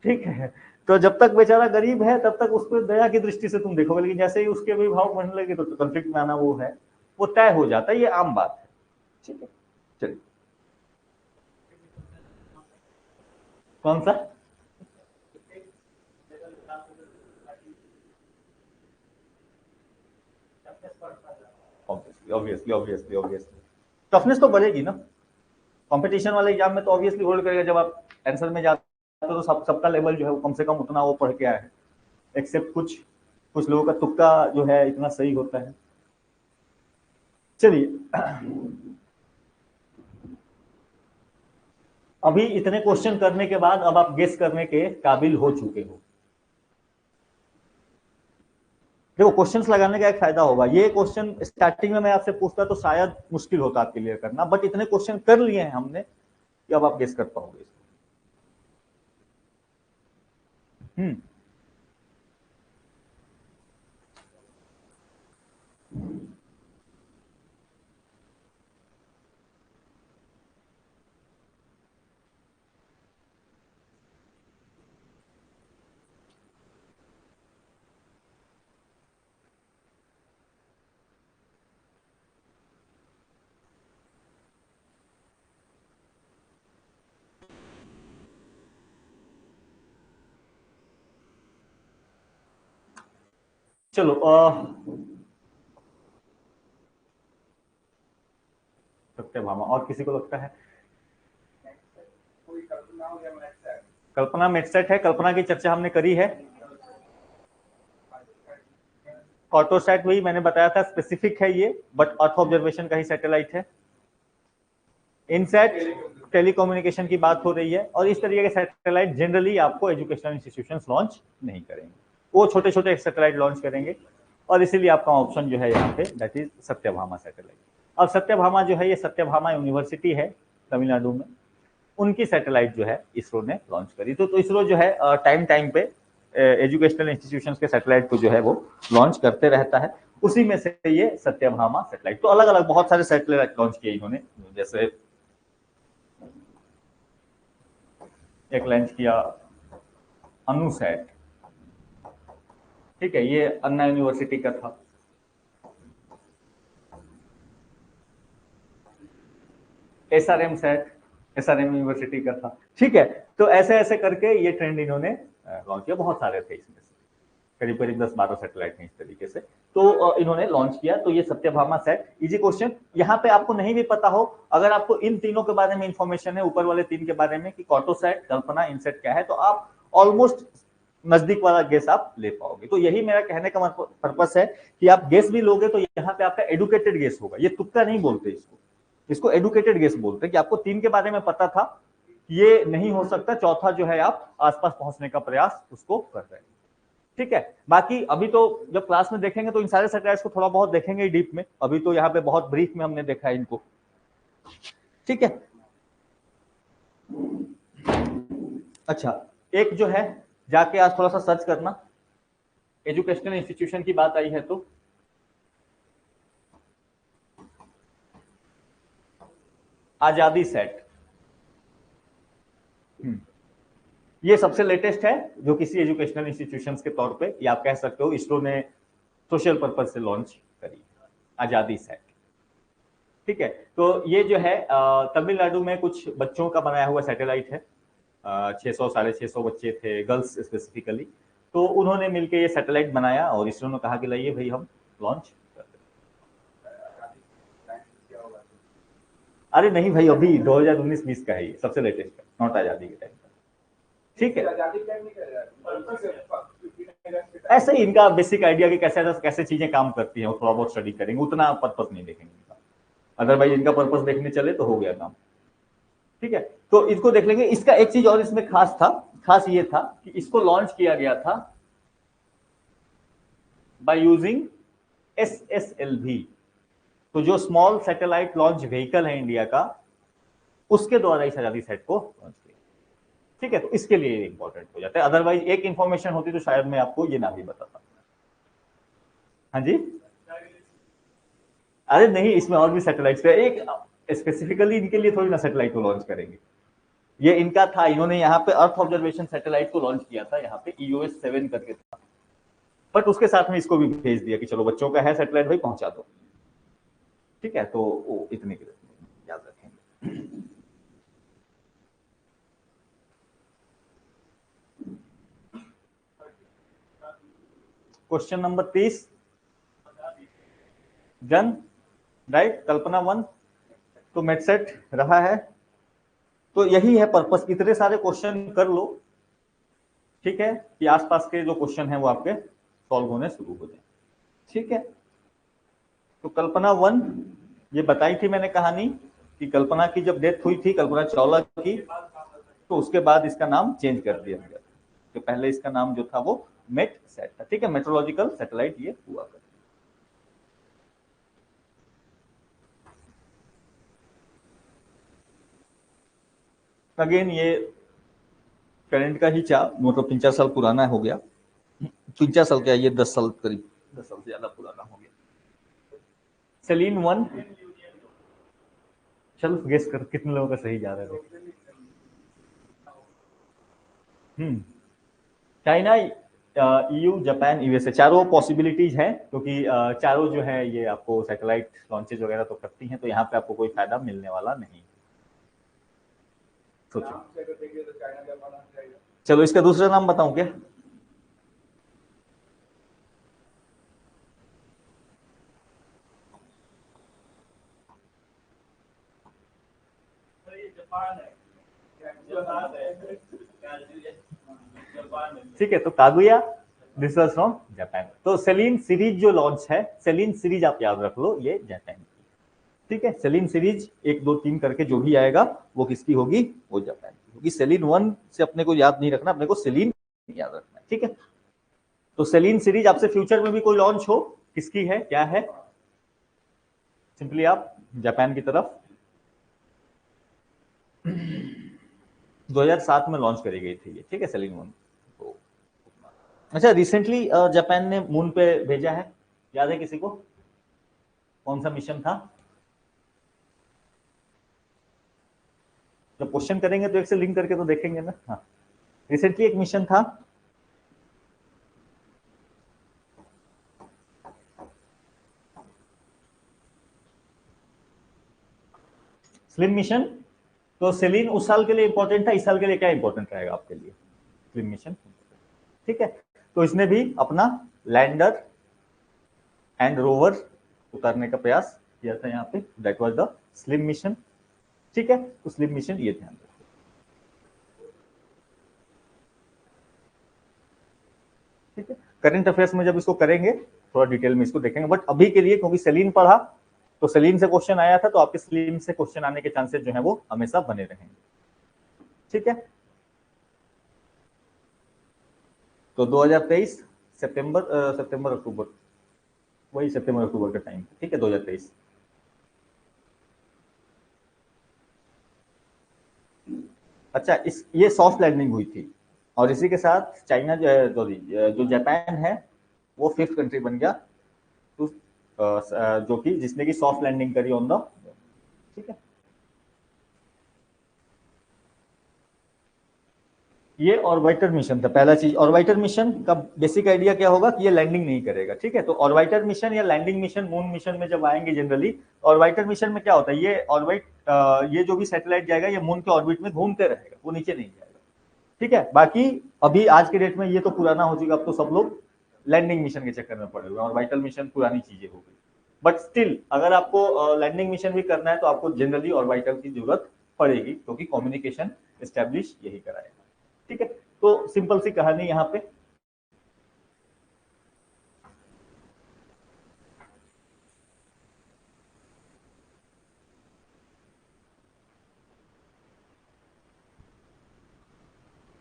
ठीक है, तो जब तक बेचारा गरीब है तब तक उसको दया की दृष्टि से तुम देखोगे, लेकिन जैसे ही उसके भी भाव बढ़ने लगे तो कॉन्फ्लिक्ट में आना वो है, वो तय हो जाता है, ये आम बात है, ठीक है। चलिए, कौन सा? ऑब्वियसली ऑब्वियसली ऑब्वियसली टफनेस तो बढ़ेगी ना, कंपटीशन वाले एग्जाम में तो ऑब्वियसली होल्ड करेगा। जब आप आंसर में जाते हो तो सबका लेवल जो है वो कम से कम उतना वो पढ़ के आया है, एक्सेप्ट कुछ कुछ लोगों का तुक्का जो है इतना सही होता है। चलिए, अभी इतने क्वेश्चन करने के बाद अब आप गेस करने के काबिल हो चुके हो। देखो, क्वेश्चंस लगाने का एक फायदा होगा, ये क्वेश्चन स्टार्टिंग में मैं आपसे पूछता तो शायद मुश्किल होता आप क्लियर करना, बट इतने क्वेश्चन कर लिए हैं हमने कि अब आप गेस कर पाओगे। हम्म, चलो, सत्यभामा, और किसी को लगता है? कोई कल्पना हो या मैथ है? कल्पना मेटसेट है, कल्पना की चर्चा हमने करी है। कॉर्टोसैट वही मैंने बताया था, स्पेसिफिक है ये, बट अर्थ ऑब्जर्वेशन का ही सैटेलाइट है। इनसेट टेलीकम्युनिकेशन की बात हो रही है, और इस तरीके के सैटेलाइट जनरली आपको एजुकेशनल इंस्टीट्यूशंस लॉन्च नहीं करेंगे, वो छोटे छोटे सैटेलाइट लॉन्च करेंगे, और इसीलिए आपका ऑप्शन जो है यहाँ पे दैट इज सत्यभामा सैटेलाइट। अब सत्यभामा जो है, ये सत्यभामा यूनिवर्सिटी है तमिलनाडु में, उनकी सैटेलाइट जो है इसरो ने लॉन्च करी। तो इसरो जो है टाइम टाइम पे एजुकेशनल इंस्टीट्यूशंस के सैटेलाइट को जो है वो लॉन्च करते रहता है, उसी में से ये सत्यभामा सैटेलाइट। तो अलग अलग बहुत सारे सैटेलाइट लॉन्च किए इन्होंने, जैसे एक लॉन्च किया अनुसैट, ठीक है, ये अन्ना यूनिवर्सिटी का था। एसआरएम सेट, एसआरएम यूनिवर्सिटी का था, ठीक है। तो ऐसे ऐसे करके ये ट्रेंड इन्होंने लॉन्च किया, बहुत सारे थे इसमें से, करीब करीब 10-12 सैटेलाइट हैं इस तरीके से, तो इन्होंने लॉन्च किया। तो ये सत्यभामा सेट, इजी क्वेश्चन, यहाँ पे आपको नहीं भी पता हो, अगर आपको इन तीनों के बारे में इंफॉर्मेशन है, ऊपर वाले तीन के बारे में कि कॉर्टोसैट, कल्पना, इनसेट क्या है, तो आप ऑलमोस्ट नजदीक वाला गेस आप ले पाओगे। तो यही मेरा कहने का पर्पस है कि आप गेस भी लोगे तो यहाँ पे आपका एडुकेटेड गेस होगा, ये तुक्का नहीं बोलते इसको, इसको एडुकेटेड गेस बोलते हैं, कि आपको तीन के बारे में पता था, ये नहीं हो सकता, चौथा जो है आप आसपास पहुंचने का प्रयास उसको कर रहे हैं, ठीक है। बाकी अभी तो जब क्लास में देखेंगे तो इन सारे सैटेलाइट्स को थोड़ा बहुत देखेंगे डीप में, अभी तो यहाँ पे बहुत ब्रीफ में हमने देखा है इनको, ठीक है। अच्छा, एक जो है जाके आज थोड़ा सा सर्च करना, एजुकेशनल इंस्टीट्यूशन की बात आई है तो आजादी सेट, ये सबसे लेटेस्ट है जो किसी एजुकेशनल इंस्टीट्यूशंस के तौर पे, या आप कह सकते हो इसरो ने सोशल पर्पज से लॉन्च करी, आजादी सेट। ठीक है, तो ये जो है तमिलनाडु में कुछ बच्चों का बनाया हुआ सैटेलाइट है, 600 650 बच्चे थे, गर्ल्स स्पेसिफिकली, तो उन्होंने मिलकर ये सैटेलाइट बनाया और इसरो ने कहा कि लाइए भाई हम लॉन्च कर दें। अरे नहीं भाई, अभी 2019-20 का है ये, सबसे लेटेस्ट है, नॉट आजादी के टाइम का। ठीक है, ऐसे ही इनका बेसिक आइडिया कि कैसे कैसे चीजें काम करती हैं वो थोड़ा बहुत स्टडी करेंगे, उतना पर्पस नहीं देखेंगे इनका, अदरवाइज इनका पर्पस देखने चले तो हो गया काम। ठीक है, तो इसको देख लेंगे। इसका एक चीज और इसमें खास था, खास ये था कि इसको लॉन्च किया गया था बाय यूजिंग SSLV, तो जो स्मॉल सैटेलाइट लॉन्च व्हीकल है इंडिया का, उसके द्वारा इस आजादी सेट को लॉन्च किया। ठीक है, तो इसके लिए इंपॉर्टेंट हो जाता है, अदरवाइज एक इंफॉर्मेशन होती तो शायद मैं आपको ये ना भी बताता। हाँ जी, अरे नहीं, इसमें और भी सैटेलाइट्स है, एक स्पेसिफिकली इनके लिए थोड़ी ना सैटेलाइट को लॉन्च करेंगे, ये इनका था, इन्होंने यहाँ पे अर्थ ऑब्जर्वेशन सैटेलाइट को लॉन्च किया था, यहाँ पे EOS-7 करके था, बट उसके साथ में इसको भी भेज दिया कि चलो बच्चों का है सैटेलाइट भाई पहुंचा दो। ठीक है, तो वो इतने के याद रखेंगे। क्वेश्चन नंबर 30, डन, राइट, कल्पना 1, तो मेटसेट रहा है, तो यही है पर्पस, इतने सारे क्वेश्चन कर लो, ठीक है, कि आसपास के जो क्वेश्चन है वो आपके सॉल्व होने शुरू हो जाए। ठीक है, तो कल्पना 1 ये बताई थी मैंने कहानी कि कल्पना की जब डेथ हुई थी, कल्पना चावला की, तो उसके बाद इसका नाम चेंज कर दिया गया, तो पहले इसका नाम जो था वो मेट सेट था। ठीक है, मेट्रोलॉजिकल सैटेलाइट ये हुआ करता। अगेन ये करंट का ही मतलब 3-4 साल पुराना हो गया, 3-4 साल क्या, ये 10 साल करीब, 10 साल से ज्यादा पुराना हो गया। सेलिन 1, चल गेस कर कितने लोगों का सही जा रहा है। चाइना, EU, जापान, USA, चारों पॉसिबिलिटीज हैं, क्योंकि चारों जो है ये आपको सैटेलाइट लॉन्चेज वगैरह तो करती हैं, तो यहाँ पे आपको कोई फायदा मिलने वाला नहीं। सोचो, चलो इसका दूसरा नाम बताऊं क्या? ठीक है, तो Kaguya, this was from Japan. तो सेलिन सीरीज जो लॉन्च है, सेलिन सीरीज आप याद रख लो, ये जापान की। ठीक है, सेलिन सीरीज 1 2 3 करके जो भी आएगा वो किसकी होगी, वो जापान की होगी। सेलिन 1 से अपने को याद नहीं रखना, अपने को सेलिन याद रखना है। ठीक है, तो सेलिन सीरीज आपसे फ्यूचर में भी कोई लॉन्च हो, किसकी है, क्या है, सिंपली आप जापान की तरफ 2007 में लॉन्च करी गई थी ये। ठीक है, सेलिन 1। तो अच्छा, रिसेंटली जापान ने मून पे भेजा है, याद है किसी को, कौन सा मिशन था? जब क्वेश्चन करेंगे तो एक से लिंक करके तो देखेंगे ना। हाँ, रिसेंटली एक मिशन था, स्लिम मिशन। तो सेलिन उस साल के लिए इंपॉर्टेंट था, इस साल के लिए क्या इंपॉर्टेंट रहेगा आपके लिए? Slim mission. ठीक है, तो इसने भी अपना लैंडर एंड रोवर उतारने का प्रयास किया था यहाँ पे, that was the slim mission. ठीक है, तो स्लिम मिशन ये ध्यान रखो। ठीक है, करंट अफेयर्स में जब इसको करेंगे थोड़ा डिटेल में इसको देखेंगे, बट अभी के लिए क्योंकि सेलिन पढ़ा, तो सेलिन से क्वेश्चन आया था, तो आपके स्लिम से क्वेश्चन आने के चांसेस जो है वो हमेशा बने रहेंगे। ठीक है, तो 2023 सितंबर अक्टूबर, वही सितंबर अक्टूबर का टाइम। ठीक है, 2023। अच्छा, इस ये सॉफ्ट लैंडिंग हुई थी और इसी के साथ चाइना जो है, सॉरी जो जापान है वो 5th कंट्री बन गया तो जो कि जिसने की सॉफ्ट लैंडिंग करी ऑन द, ठीक है। ये ऑर्बिटर मिशन था पहला चीज। ऑर्बिटर मिशन का बेसिक आइडिया क्या होगा कि ये लैंडिंग नहीं करेगा, ठीक है। तो ऑर्बिटर मिशन या लैंडिंग मिशन मून मिशन में जब आएंगे जनरली, ऑर्बिटर मिशन में क्या होता है, ये ऑर्बिट, ये जो भी सैटेलाइट जाएगा ये मून के ऑर्बिट में घूमते रहेगा, वो नीचे नहीं जाएगा, ठीक है। बाकी अभी आज के डेट में ये तो पुराना हो चुका, अब तो सब लोग लैंडिंग मिशन के चक्कर में पड़े हुए हैं, ऑर्बिटल मिशन पुरानी चीजें हो गई। बट स्टिल अगर आपको लैंडिंग मिशन भी करना है तो आपको जनरली ऑर्बिटल की जरूरत पड़ेगी, क्योंकि कम्युनिकेशन एस्टेब्लिश यही कराएगा, ठीक है। तो सिंपल सी कहानी यहाँ पे।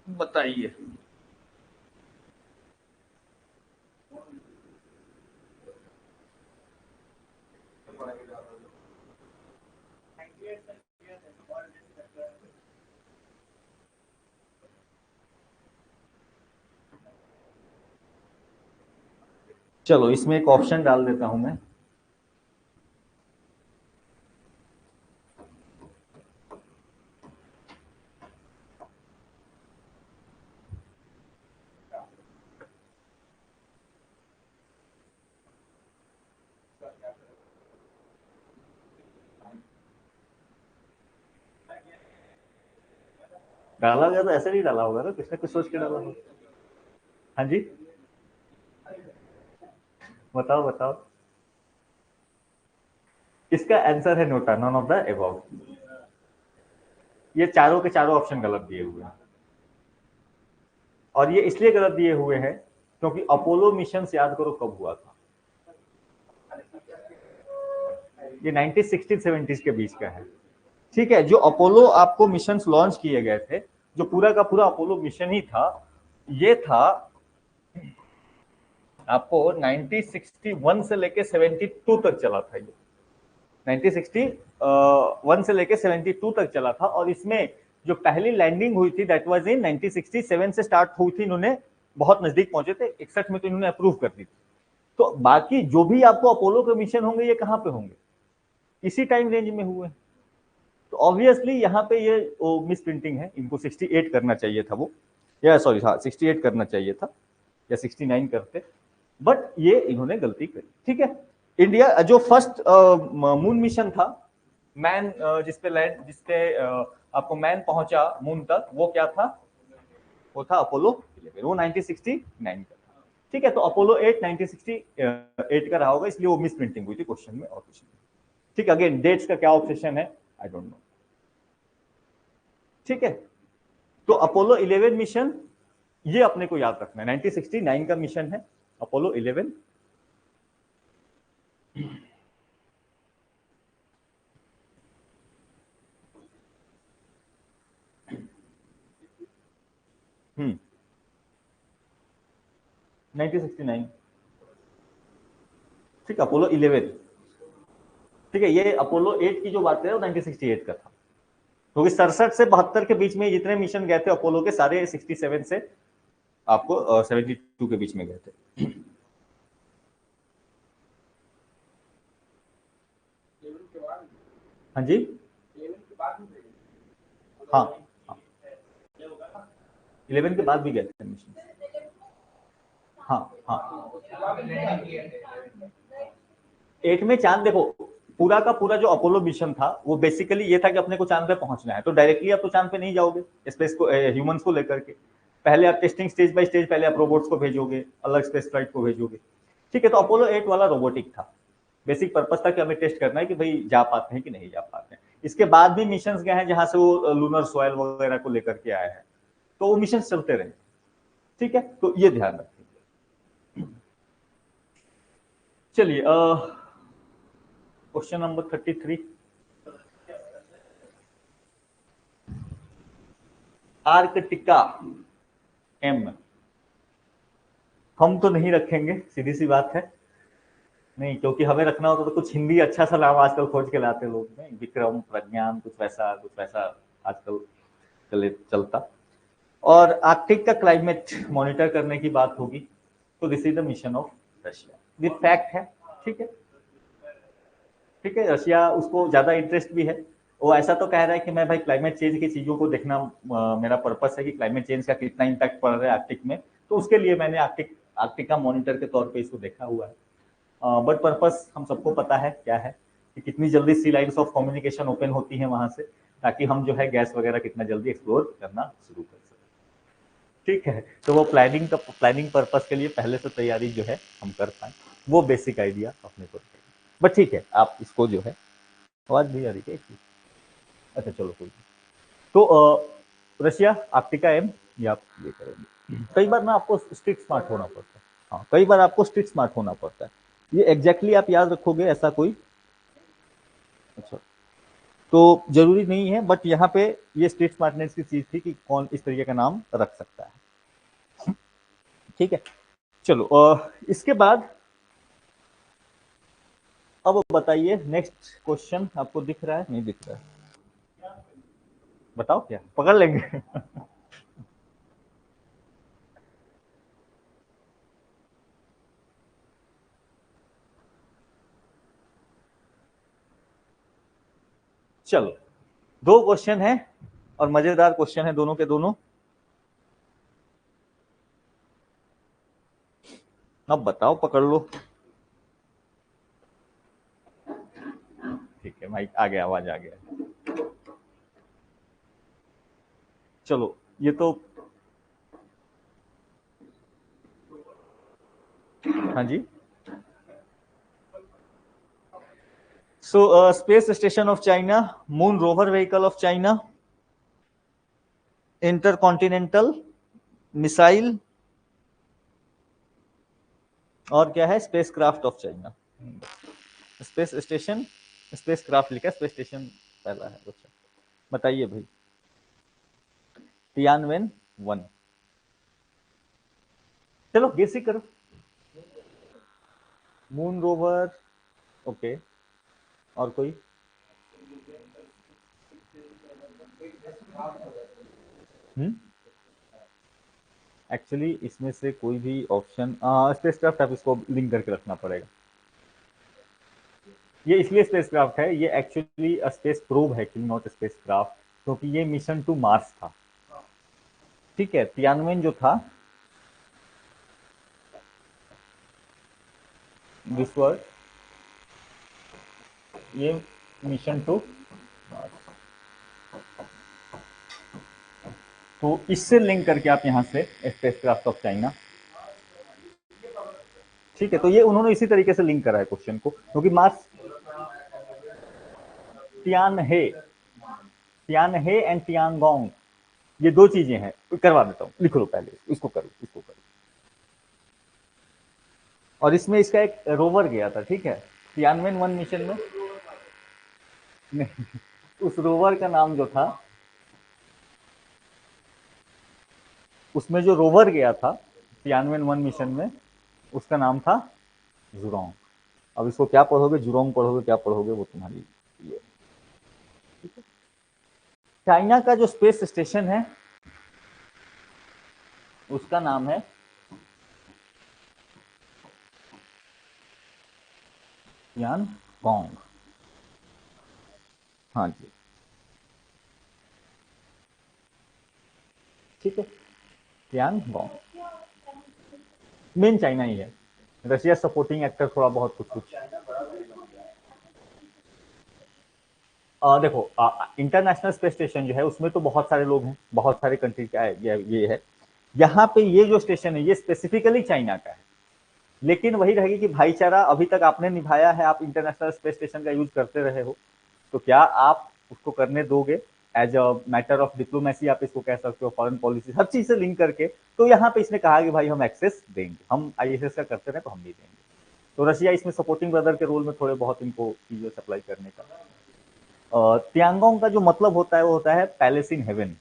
बताइए। चलो इसमें एक ऑप्शन डाल देता हूं मैं। डाला गया तो ऐसे नहीं डाला होगा ना, कुछ ना कुछ सोच के डाला होगा। हाँ जी, बताओ बताओ। इसका आंसर है NOTA, none of the above. ये चारों के चारों ऑप्शन गलत दिए हुए हैं, और ये इसलिए गलत दिए हुए हैं क्योंकि अपोलो मिशन याद करो कब हुआ था, ये 1960-70s के बीच का है, ठीक है। जो अपोलो आपको मिशन लॉन्च किए गए थे, जो पूरा का पूरा अपोलो मिशन ही था, ये था आपको 1961 से लेके 72 तक चला था। ये 1961 से लेके 72 तक चला था, और इसमें जो पहली लैंडिंग हुई थी दैट वाज इन 1967 से स्टार्ट हुई थी, इन्होंने बहुत नजदीक पहुंचे थे, 61 में तो इन्होंने अप्रूव कर दी थी। तो बाकी जो भी आपको अपोलो के मिशन होंगे ये कहां पे होंगे, इसी टाइम रेंज में हुए। तो ऑब्वियसली यहाँ पे ये मिस प्रिंटिंग है, इनको 68 करना चाहिए था वो, या सॉरी हाँ 68 करना चाहिए था, या 69 करते, बट ये इन्होंने गलती करी, ठीक है। इंडिया जो फर्स्ट मून मिशन था, मैन जिसपे लैंड, जिसपे आपको मैन पहुंचा मून तक, वो क्या था, वो था अपोलो 11, वो 1969 का था, ठीक है। तो अपोलो 8 1968 का रहा होगा, इसलिए वो मिस प्रिंटिंग हुई थी क्वेश्चन में, और कुछ नहीं, ठीक। अगेन डेट्स का क्या ऑब्सेशन है आई डोंट नो, ठीक है। तो अपोलो 11 मिशन ये अपने को याद रखना है, 1969 का मिशन है अपोलो 11। हम्म 1969, ठीक, अपोलो 11, ठीक है। ये अपोलो 8 की जो बात है वो 1968 का था, क्योंकि 67 से 72 के बीच में जितने मिशन गए थे अपोलो के, सारे 67 से आपको 72 के बीच में गए थे। हाँ जी, हाँ हाँ 11 के बाद भी गए थे मिशन, हाँ हाँ। 8 में चांद, देखो पूरा का पूरा जो अपोलो मिशन था वो बेसिकली ये था कि अपने को चांद पे पहुंचना है, तो डायरेक्टली आप तो चांद पे नहीं जाओगे स्पेस को, ह्यूमंस को लेकर के, पहले आप टेस्टिंग स्टेज बाय स्टेज, पहले आप रोबोट्स को भेजोगे, अलग स्पेस फ्लाइट को भेजोगे, ठीक है। तो अपोलो 8 वाला रोबोटिक था, बेसिक पर्पस था कि हमें टेस्ट करना है कि भाई जा पाते हैं कि नहीं जा पाते हैं। इसके बाद भी मिशन गए हैं जहां से वो लूनर सॉइल वगैरह को लेकर के आए हैं, तो वो मिशन चलते रहे, ठीक है। तो ये ध्यान रखिए। चलिए क्वेश्चन नंबर 33, आर्कटिका एम, हम तो नहीं रखेंगे, सीधी सी बात है, नहीं, क्योंकि हमें रखना होता तो कुछ हिंदी अच्छा सा नाम आजकल खोज के लाते लोग, नहीं विक्रम, प्रज्ञान, कुछ वैसा आजकल चलता। और आर्कटिक का क्लाइमेट मॉनिटर करने की बात होगी तो this is the mission of Russia, ये फैक्ट है। ठीक है, ठीक है, रशिया उसको ज्यादा इंटरेस्ट भी है। वो ऐसा तो कह रहा है कि मैं भाई क्लाइमेट चेंज की चीजों को देखना मेरा पर्पस है कि क्लाइमेट चेंज का कितना इम्पैक्ट पड़ रहा है आर्कटिक में, तो उसके लिए मैंने आर्कटिक का मॉनिटर के तौर पे इसको देखा हुआ है। बट पर्पस हम सबको पता है क्या है, कि कितनी जल्दी सी लाइन्स ऑफ कम्युनिकेशन ओपन होती है वहां से, ताकि हम जो है गैस वगैरह कितना जल्दी एक्सप्लोर करना शुरू कर सकें। ठीक है, तो वो प्लानिंग पर्पस के लिए पहले से तैयारी जो है हम कर पाए, वो बेसिक आइडिया अपने को। बट ठीक है, आप इसको जो है, आवाज भी आ रही है इसकी? अच्छा चलो कोई नहीं। तो रशिया आर्कटिका एम, ये आप ये करेंगे। कई बार ना आपको स्ट्रिक्ट स्मार्ट होना पड़ता है। हाँ, कई बार आपको स्ट्रिक्ट स्मार्ट होना पड़ता है, ये एग्जैक्टली आप याद रखोगे ऐसा कोई, अच्छा, तो जरूरी नहीं है, बट यहाँ पे ये स्ट्रिक्ट स्मार्टनेस की चीज थी कि कौन इस तरीके का नाम रख सकता है। ठीक है, चलो इसके बाद अब बताइए नेक्स्ट क्वेश्चन आपको दिख रहा है, नहीं दिख रहा है? बताओ क्या पकड़ लेंगे? चलो, दो क्वेश्चन है और मजेदार क्वेश्चन है दोनों के दोनों। अब बताओ, पकड़ लो। ठीक है, माइक आ गया, आवाज आ गया। चलो, ये तो, हाँ जी। So space station of China, moon rover vehicle of China, intercontinental missile, और क्या है, spacecraft of China. Space station, spacecraft लिखा है, स्पेस स्टेशन पहला है। अच्छा बताइए भाई। तियानवेन वन, चलो गेस ही करो। मून रोवर, ओके, और कोई? एक्चुअली इसमें से कोई भी ऑप्शन, स्पेस क्राफ्ट आप इसको लिंक करके रखना पड़ेगा। ये इसलिए स्पेस क्राफ्ट है, ये एक्चुअली स्पेस प्रोब है, नॉट स्पेस क्राफ्ट, क्योंकि ये मिशन टू मार्स था। ठीक है, तियानवेन जो था, दिस वाज ये मिशन टू मार्स, तो इससे लिंक करके आप यहाँ से स्पेस क्राफ्ट ऑफ चाइना। ठीक है, तो ये उन्होंने इसी तरीके से लिंक करा है क्वेश्चन को, क्योंकि मार्स, तियान है, तियान है एंड तियानगोंग, ये दो चीजें हैं। करवा देता हूँ, लिख लो पहले, इसको करो, इसको करो। और इसमें इसका एक रोवर गया था, ठीक है, तियानवेन वन मिशन में। नहीं, उस रोवर का नाम जो था, उसमें जो रोवर गया था तियानवेन वन मिशन में, उसका नाम था जुरोंग। अब इसको क्या पढ़ोगे, जुरोंग पढ़ोगे, क्या पढ़ोगे, वो तुम्हारी ये। चाइना का जो स्पेस स्टेशन है उसका नाम है तियानगोंग। हाँ जी, ठीक है, तियानगोंग। मेन चाइना ही है, रशिया सपोर्टिंग एक्टर थोड़ा बहुत कुछ कुछ। देखो, इंटरनेशनल स्पेस स्टेशन जो है उसमें तो बहुत सारे लोग हैं, बहुत सारे कंट्री का है, ये है। यहाँ पे ये जो स्टेशन है ये स्पेसिफिकली चाइना का है, लेकिन वही रहेगी कि भाईचारा अभी तक आपने निभाया है, आप इंटरनेशनल स्पेस स्टेशन का यूज करते रहे हो, तो क्या आप उसको करने दोगे? As a matter of diplomacy आप इसको कह सकते हो, फॉरेन पॉलिसी, हर चीज से लिंक करके। तो यहाँ पे इसने कहा कि भाई हम एक्सेस देंगे, हम आईएसएस का करते रहे तो हम भी देंगे। तो रशिया इसमें सपोर्टिंग ब्रदर के रोल में थोड़े बहुत इनको चीजें सप्लाई करने का। तियांगोंग का जो मतलब होता है वो होता है पैलेस इन हेवन।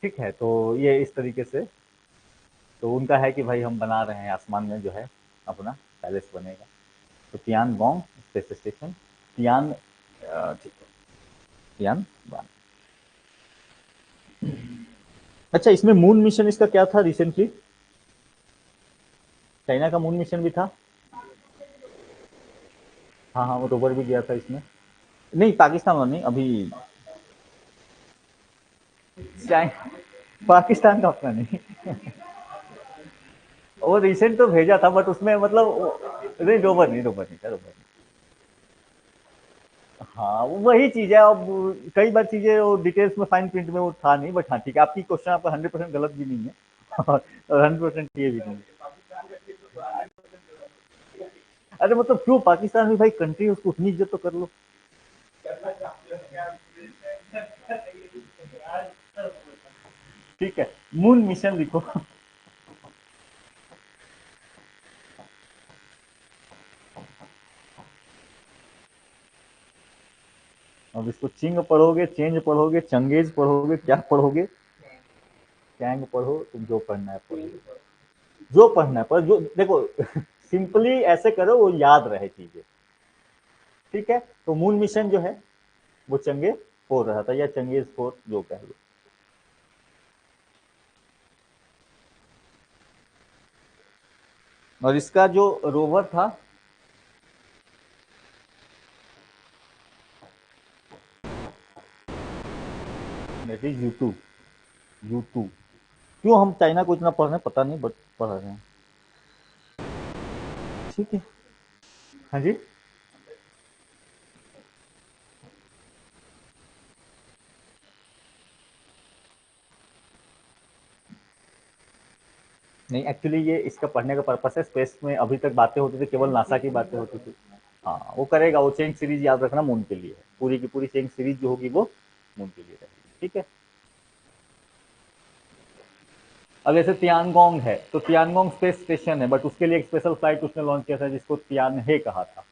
ठीक है, तो ये इस तरीके से, तो उनका है कि भाई हम बना रहे हैं आसमान में जो है अपना पैलेस बनेगा। तो तियानगोंग स्पेस स्टेशन, तियान, ठीक है, तियानवान। अच्छा, इसमें मून मिशन इसका क्या था रिसेंटली? चाइना का मून मिशन भी था। हाँ हाँ, वो रोवर भी गया था इसमें। नहीं, पाकिस्तान वाला नहीं अभी। पाकिस्तान का अपना नहीं। वो रिसेंट तो भेजा था, बट उसमें मतलब नहीं, रोवर नहीं, रोवर नहीं था, रोवर नहीं। हाँ, वो वही चीज है। अब कई बार चीजें वो डिटेल्स में फाइन प्रिंट में वो था नहीं, बट हाँ ठीक है, आपकी क्वेश्चन आपका 100% गलत भी नहीं है और 100% ये भी नहीं है। अरे मतलब क्यों, पाकिस्तान में भाई कंट्री है, उसको उतनी इज्जत तो कर लो। ठीक है, मून मिशन लिखो। अब इसको चिंग पढ़ोगे, चेंज पढ़ोगे, चंगेज पढ़ोगे, क्या पढ़ोगे? चैंग पढ़ो, तुम जो पढ़ना है पढ़ो, जो पढ़ना है पर जो देखो सिंपली ऐसे करो वो याद रहे चीजें। ठीक है, तो मून मिशन जो है वो चंगे फोर रहा था, या चंगेज फोर जो कह लो। और इसका जो रोवर था, दैट इज यूटू। यूटू। क्यों हम चाइना को इतना पढ़ रहे हैं पता नहीं, बट पढ़ रहे हैं। ठीक है। हाँ जी। नहीं, एक्चुअली ये इसका पढ़ने का पर्पस है, स्पेस में अभी तक बातें होती थी, केवल नासा की बातें होती थी। हाँ, वो करेगा, वो चेंज सीरीज याद रखना मून के लिए है, पूरी की पूरी चेंज सीरीज जो होगी वो मून के लिए रहेगी। ठीक है। अब जैसे तियानगोंग है, तो तियानगोंग स्पेस स्टेशन है, बट उसके लिए एक स्पेशल फ्लाइट उसने लॉन्च किया था जिसको तियानहे कहा था।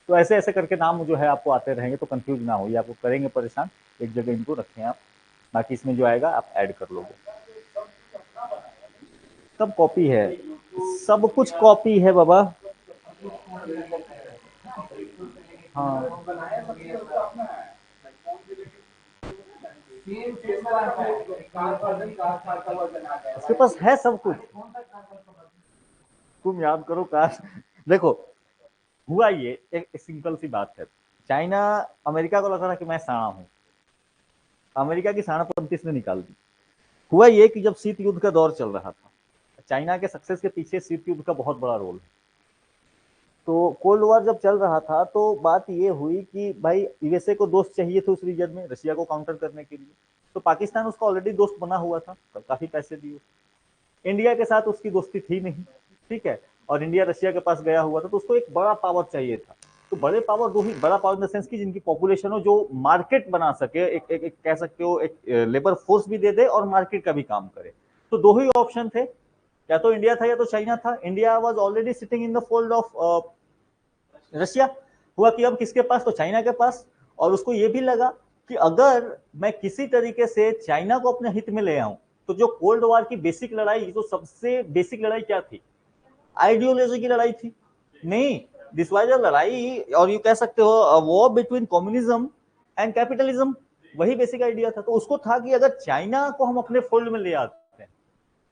तो ऐसे ऐसे करके नाम जो है आपको आते रहेंगे, तो कंफ्यूज ना हो, ये आपको करेंगे परेशान। एक जगह इनको रखें आप, बाकी इसमें जो आएगा आप ऐड कर लोगे। सब कॉपी है, सब कुछ कॉपी है बाबा। हाँ, उसके पास है सब कुछ। तुम याद करो काश। देखो, हुआ ये एक सिंपल सी बात है। चाइना, अमेरिका को लग रहा कि मैं साणा हूं, अमेरिका की साणापंती इसने निकाल दी। हुआ ये कि जब शीत युद्ध का दौर चल रहा था, चाइना के सक्सेस के पीछे शीत युद्ध का बहुत बड़ा रोल है। तो कोल्ड वॉर जब चल रहा था तो बात ये हुई कि भाई यूएसए को दोस्त चाहिए थे उस रीजन में रशिया को काउंटर करने के लिए। तो पाकिस्तान उसका ऑलरेडी दोस्त बना हुआ था, काफी पैसे दिए। इंडिया के साथ उसकी दोस्ती थी नहीं। ठीक है। और इंडिया रशिया के पास गया हुआ था, तो उसको एक बड़ा पावर चाहिए था। तो बड़े पावर दो ही, बड़ा पावर इन द सेंस की जिनकी पॉपुलेशन हो, जो मार्केट बना सके, एक कह सकते हो एक लेबर फोर्स भी दे दे और मार्केट का भी काम करे। तो दो ही ऑप्शन थे, या तो इंडिया था या तो चाइना था। India was already sitting in the fold of Russia. हुआ कि अब किसके पास, तो चाइना के पास। और उसको ये भी लगा कि अगर मैं किसी तरीके से चाइना को अपने हित में ले आऊं, तो जो कोल्ड वॉर की बेसिक लड़ाई, जो सबसे बेसिक लड़ाई क्या थी, आइडियोलॉजी की लड़ाई थी। नहीं, दिस वाज अ लड़ाई, और यू कह सकते हो war between communism and capitalism. वही बेसिक आइडिया था। तो उसको था कि अगर चाइना को हम अपने फोल्ड में ले आते हैं,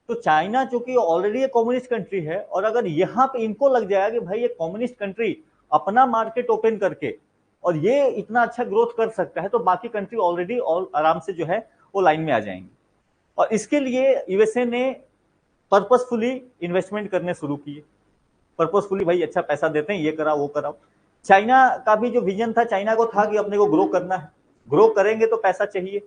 तो चाइना चूंकि ऑलरेडी एक कम्युनिस्ट कंट्री है, और अगर यहाँ पे इनको लग जाएगा कि भाई ये कम्युनिस्ट कंट्री अपना मार्केट ओपन करके और ये इतना अच्छा ग्रोथ कर सकता है, तो बाकी कंट्री ऑलरेडी आराम से जो है वो लाइन में आ जाएंगे। और इसके लिए यूएसए ने पर्पसफुली इन्वेस्टमेंट करने शुरू किए। पर्पसफुली, भाई अच्छा पैसा देते हैं, ये कराओ वो कराओ। चाइना का भी जो विजन था, चाइना को था कि अपने को ग्रो करना है, ग्रो करेंगे तो पैसा चाहिए।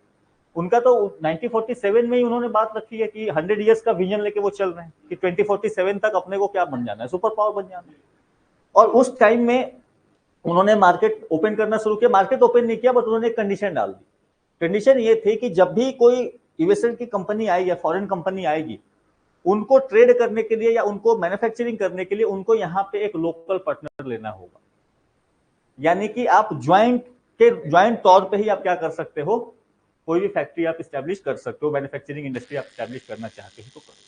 उनका तो 1947 में ही उन्होंने बात रखी है कि 100 ईयर्स का विजन लेके वो चल रहे हैं कि 2047 तक अपने को क्या बन जाना है, सुपर पावर बन जाना है। और उस टाइम में उन्होंने मार्केट ओपन करना शुरू किया। मार्केट ओपन नहीं किया, बट उन्होंने एक कंडीशन डाल दी। कंडीशन ये थी कि जब भी कोई यूएसए की कंपनी आएगी या फॉरेन कंपनी आएगी, उनको ट्रेड करने के लिए या उनको मैन्युफैक्चरिंग करने के लिए उनको यहाँ पे एक लोकल पार्टनर लेना होगा। यानी कि आप ज्वाइंट तौर पे ही आप क्या कर सकते हो, कोई भी फैक्ट्री आप स्टैब्लिश कर सकते हो, मैन्युफैक्चरिंग इंडस्ट्री आप स्टैब्लिश करना चाहते हो तो करो।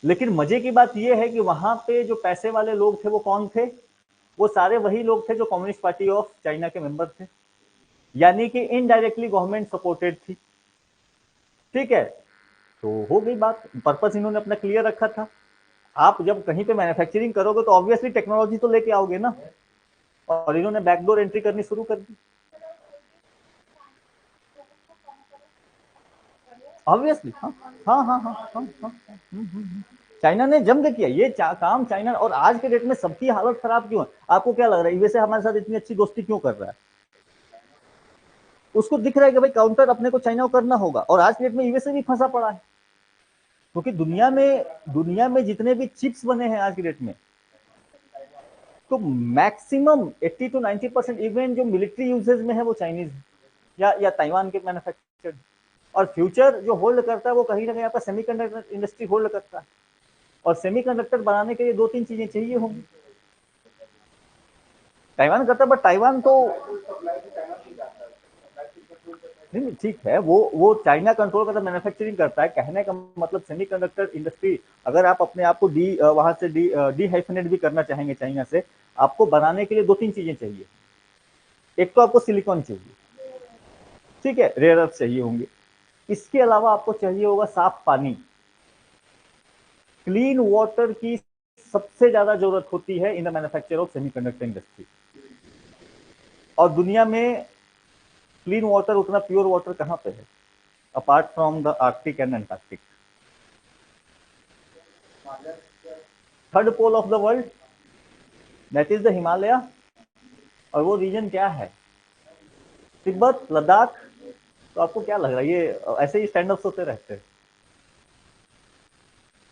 लेकिन मजे की बात यह है कि वहां पे जो पैसे वाले लोग थे वो कौन थे, वो सारे वही लोग थे जो कम्युनिस्ट पार्टी ऑफ चाइना के मेंबर थे। यानी कि इनडायरेक्टली गवर्नमेंट सपोर्टेड थी। ठीक है, तो हो गई बात, पर्पस इन्होंने अपना क्लियर रखा था। आप जब कहीं पे मैन्युफैक्चरिंग करोगे तो ऑब्वियसली टेक्नोलॉजी तो लेके आओगे ना, और इन्होंने बैकडोर एंट्री करनी शुरू कर दी, ऑब्वियसली। हाँ हाँ हाँ हाँ हाँ हाँ, चाइना ने जम के किया ये काम, चाइना। और आज के डेट में सबकी हालत खराब क्यों है? आपको क्या लग रहा है यूएसए हमारे साथ इतनी अच्छी दोस्ती क्यों कर रहा है? उसको दिख रहा है कि भाई काउंटर अपने को चाइना को करना होगा, और आज के डेट में यूएसए भी फंसा पड़ा है, क्योंकि दुनिया में जितने भी चिप्स बने हैं आज की डेट में, तो मैक्सिमम 80 to 90% इवन जो मिलिट्री यूजेज में है वो चाइनीज या ताइवान के मैन्युफैक्चर्ड। और फ्यूचर जो होल्ड करता है वो कहीं ना कहीं आपका सेमीकंडक्टर इंडस्ट्री होल्ड करता है, और सेमीकंडक्टर बनाने के लिए 2-3 चीजें चाहिए होंगी। ताइवान करता है, बट ताइवान तो नहीं, ठीक है, वो चाइना कंट्रोल करता, मैन्युफैक्चरिंग करता है। कहने का मतलब सेमीकंडक्टर इंडस्ट्री, अगर आप अपने आप को वहां से डिहाइफनेट भी करना चाहेंगे चाइना से, आपको बनाने के लिए 2-3 चीजें चाहिए। एक तो आपको सिलिकॉन चाहिए, ठीक है, रेयर अर्थ चाहिए होंगे। इसके अलावा आपको चाहिए होगा साफ पानी। क्लीन वाटर की सबसे ज्यादा जरूरत होती है in the manufacture of semiconductor industry. और दुनिया में क्लीन वाटर, उतना प्योर वाटर कहां पे है apart from the Arctic and Antarctic? Third pole of the world, that is the Himalaya. और वो रीजन क्या है? तिब्बत, लद्दाख। तो आपको क्या लग रहा है ये ऐसे ही स्टैंड अप्स होते रहते हैं?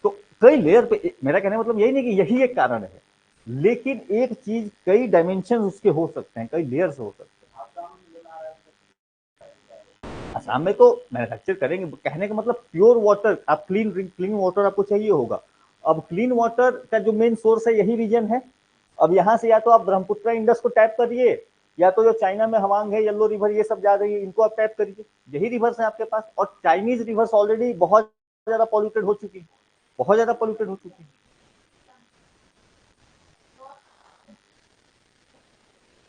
तो कई लेयर पे, मेरा कहने का मतलब यही नहीं कि यही एक कारण है, लेकिन एक चीज कई डायमेंशन उसके हो सकते हैं, कई लेयर्स हो सकते हैं। असम में तो मैन्युफैक्चर करेंगे, कहने का मतलब प्योर वाटर, आप क्लीन वाटर आपको चाहिए होगा। अब क्लीन वाटर का जो मेन सोर्स है यही रीजन है। अब यहाँ से या तो आप ब्रह्मपुत्र इंडस को टैप करिए, या तो जो चाइना में हवांग है, येलो रिवर, ये सब जा रही है, इनको आप टैप करिए। यही रिवर्स है आपके पास, और चाइनीज रिवर्स ऑलरेडी बहुत ज्यादा पॉल्यूटेड हो चुकी है, बहुत ज्यादा पॉल्यूटेड हो चुकी है।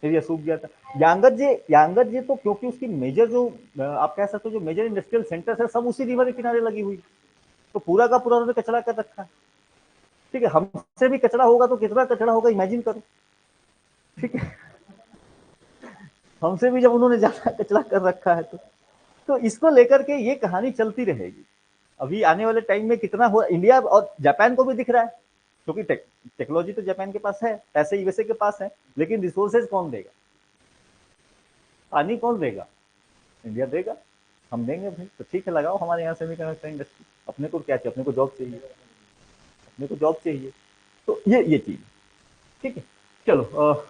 एरिया सूख गया था। यांगत जी तो क्योंकि उसकी मेजर जो आप कह सकते हो जो मेजर इंडस्ट्रियल सेंटर्स है सब उसी रिवर के किनारे लगी हुई, तो पूरा का पूरा उन्होंने कचरा कर रखा है। ठीक है, हमसे भी कचरा होगा तो कितना कचरा होगा इमेजिन करो। ठीक है, हमसे भी जब उन्होंने ज्यादा कचरा कर रखा है तो इसको लेकर के ये कहानी चलती रहेगी। अभी आने वाले टाइम में कितना हो, इंडिया और जापान को भी दिख रहा है, क्योंकि टेक्नोलॉजी तो जापान के पास है, पैसे यूएसए के पास है, लेकिन रिसोर्सेज कौन देगा? पानी कौन देगा? इंडिया देगा। हम देंगे भाई, तो ठीक है, लगाओ हमारे यहाँ सेमीकंडक्टर इंडस्ट्री। अपने को क्या चाहिए? अपने को जॉब चाहिए, अपने को जॉब चाहिए। तो ये चीज, ठीक है। चलो,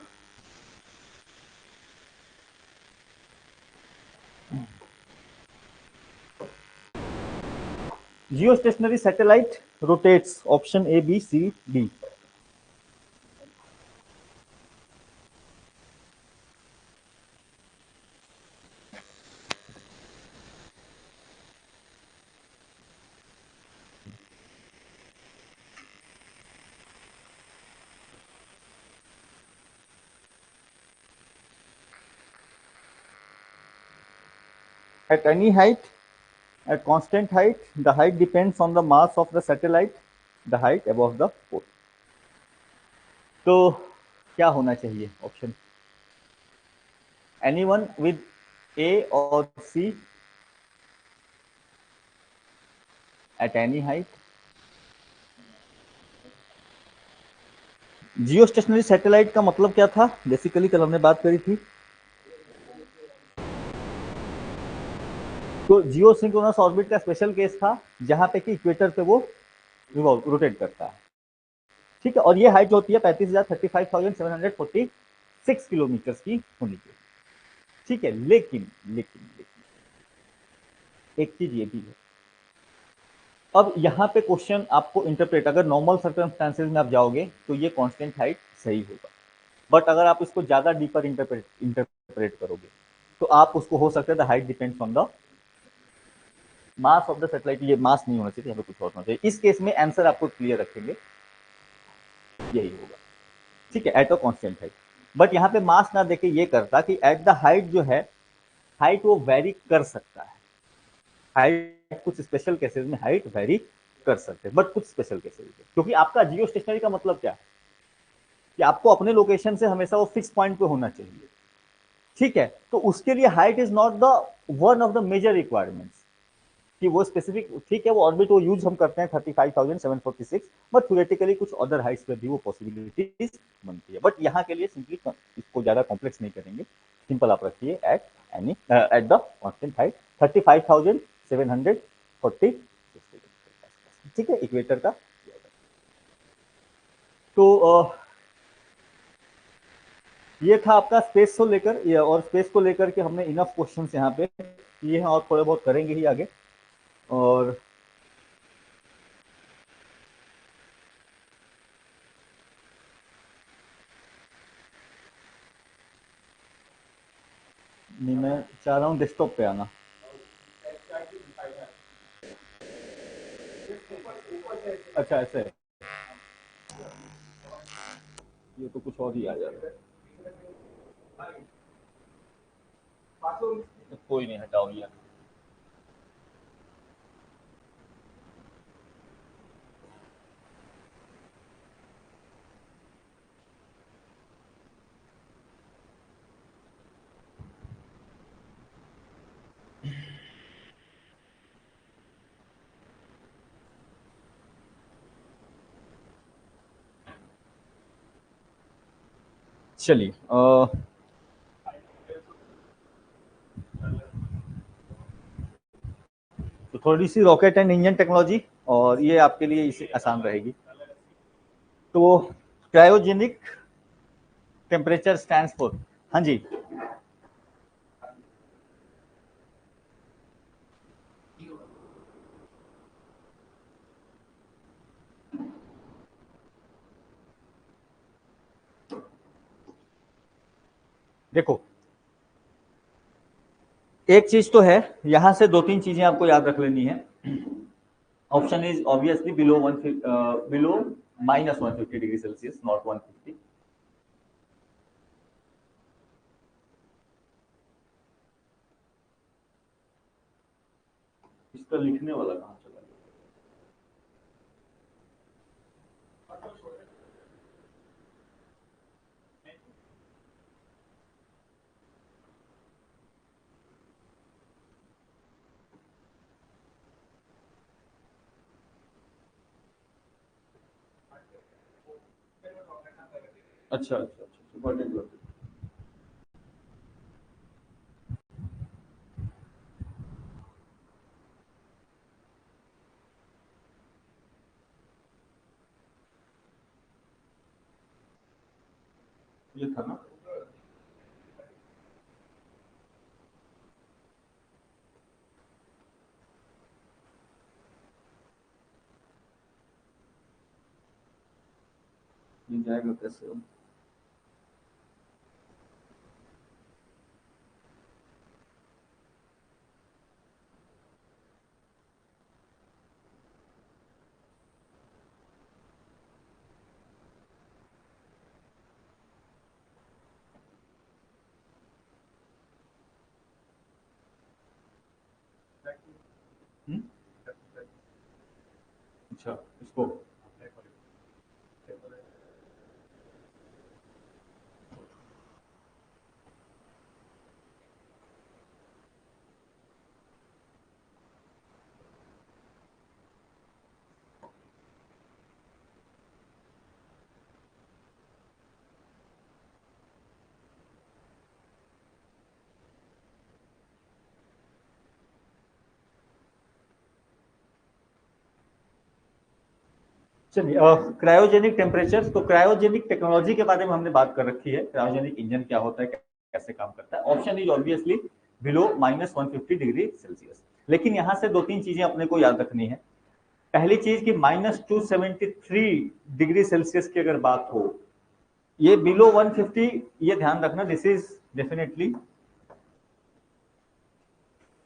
geostationary satellite rotates, option A, B, C, D. At any height, at constant height, the height depends on the mass of the satellite, the height above the pole. तो क्या होना चाहिए ऑप्शन? एनीवन विद ए और C at any height. Geostationary satellite का मतलब क्या था? Basically कल हमने बात करी थी। तो जियो सिंक्रोनस ऑर्बिट का स्पेशल केस था जहां पे कि इक्वेटर पे वो रोटेट करता है, ठीक है। और ये हाइट जो होती है 35,35,746 किलोमीटर की होनी चाहिए, ठीक है। लेकिन लेकिन लेकिन एक चीज ये भी है, अब यहाँ पे क्वेश्चन आपको इंटरप्रेट, अगर नॉर्मल सर्कमस्टांसेस में आप जाओगे तो ये कांस्टेंट हाइट सही होगा, बट अगर आप इसको ज्यादा डीपर इंटरप्रेट करोगे तो आप उसको हो सकता है the height depends on the mass of the satellite. ये मास नहीं होना चाहिए, यहाँ पे कुछ और होना चाहिए। इस केस में आंसर आपको क्लियर रखेंगे, यही होगा, ठीक है, at a constant height. But यहाँ पे मास ना देके ये करता कि एट द हाइट जो है, हाइट वो वेरी कर सकता है, हाइट कुछ स्पेशल केसेस में हाइट वेरी कर सकते हैं, बट कुछ स्पेशल केसेस में, क्योंकि आपका जियो स्टेशनरी का मतलब क्या है कि आपको अपने लोकेशन से हमेशा वो फिक्स पॉइंट पे होना चाहिए, ठीक है। तो उसके लिए height is not the one of the major requirements कि वो स्पेसिफिक, ठीक है, वो ऑर्बिट वो यूज हम करते हैं 35,746, बट थ्योरेटिकली कुछ अदर हाइट्स पे भी वो पॉसिबिलिटीज बनती है, बट यहाँ के लिए सिंपली इसको ज्यादा कॉम्प्लेक्स नहीं करेंगे, सिंपल आप रखिए at any at the constant height 35,740, ठीक है, इक्वेटर का। तो ये था आपका स्पेस को लेकर, और स्पेस को लेकर के हमने इनफ क्वेश्चंस यहाँ पे किए हैं और थोड़े बहुत करेंगे ही आगे। और नहीं, मैं चाह रहा हूँ डेस्कटॉप पे आना। अच्छा ऐसे है। ये तो कुछ और ही आ जाता है। तो कोई नहीं, हटाओ ये। चलिए तो थोड़ी सी रॉकेट एंड इंजन टेक्नोलॉजी, और ये आपके लिए इसे आसान रहेगी। तो क्रायोजेनिक टेम्परेचर स्टैंड्स फॉर, हाँ जी, देखो एक चीज तो है, यहां से दो तीन चीजें आपको याद रख लेनी है। Option is obviously below below -150 degree Celsius, not 150। इसका लिखने वाला कहाँ चला गया? अच्छा अच्छा अच्छा, सुपर। ये था ना, ये जाएगा कैसे अब? हम्म? अच्छा, इसको चलिए, क्रायोजेनिक टेम्परेचर, तो क्रायोजेनिक टेक्नोलॉजी के बारे में हमने बात कर रखी है, क्रायोजेनिक इंजन क्या होता है, कैसे काम करता है। Option is obviously below -150 degree Celsius. लेकिन यहां से दो तीन चीजें अपने को याद रखनी है। पहली चीज कि -273 डिग्री सेल्सियस की अगर बात हो, ये बिलो 150, ये ध्यान रखना, दिस इज डेफिनेटली,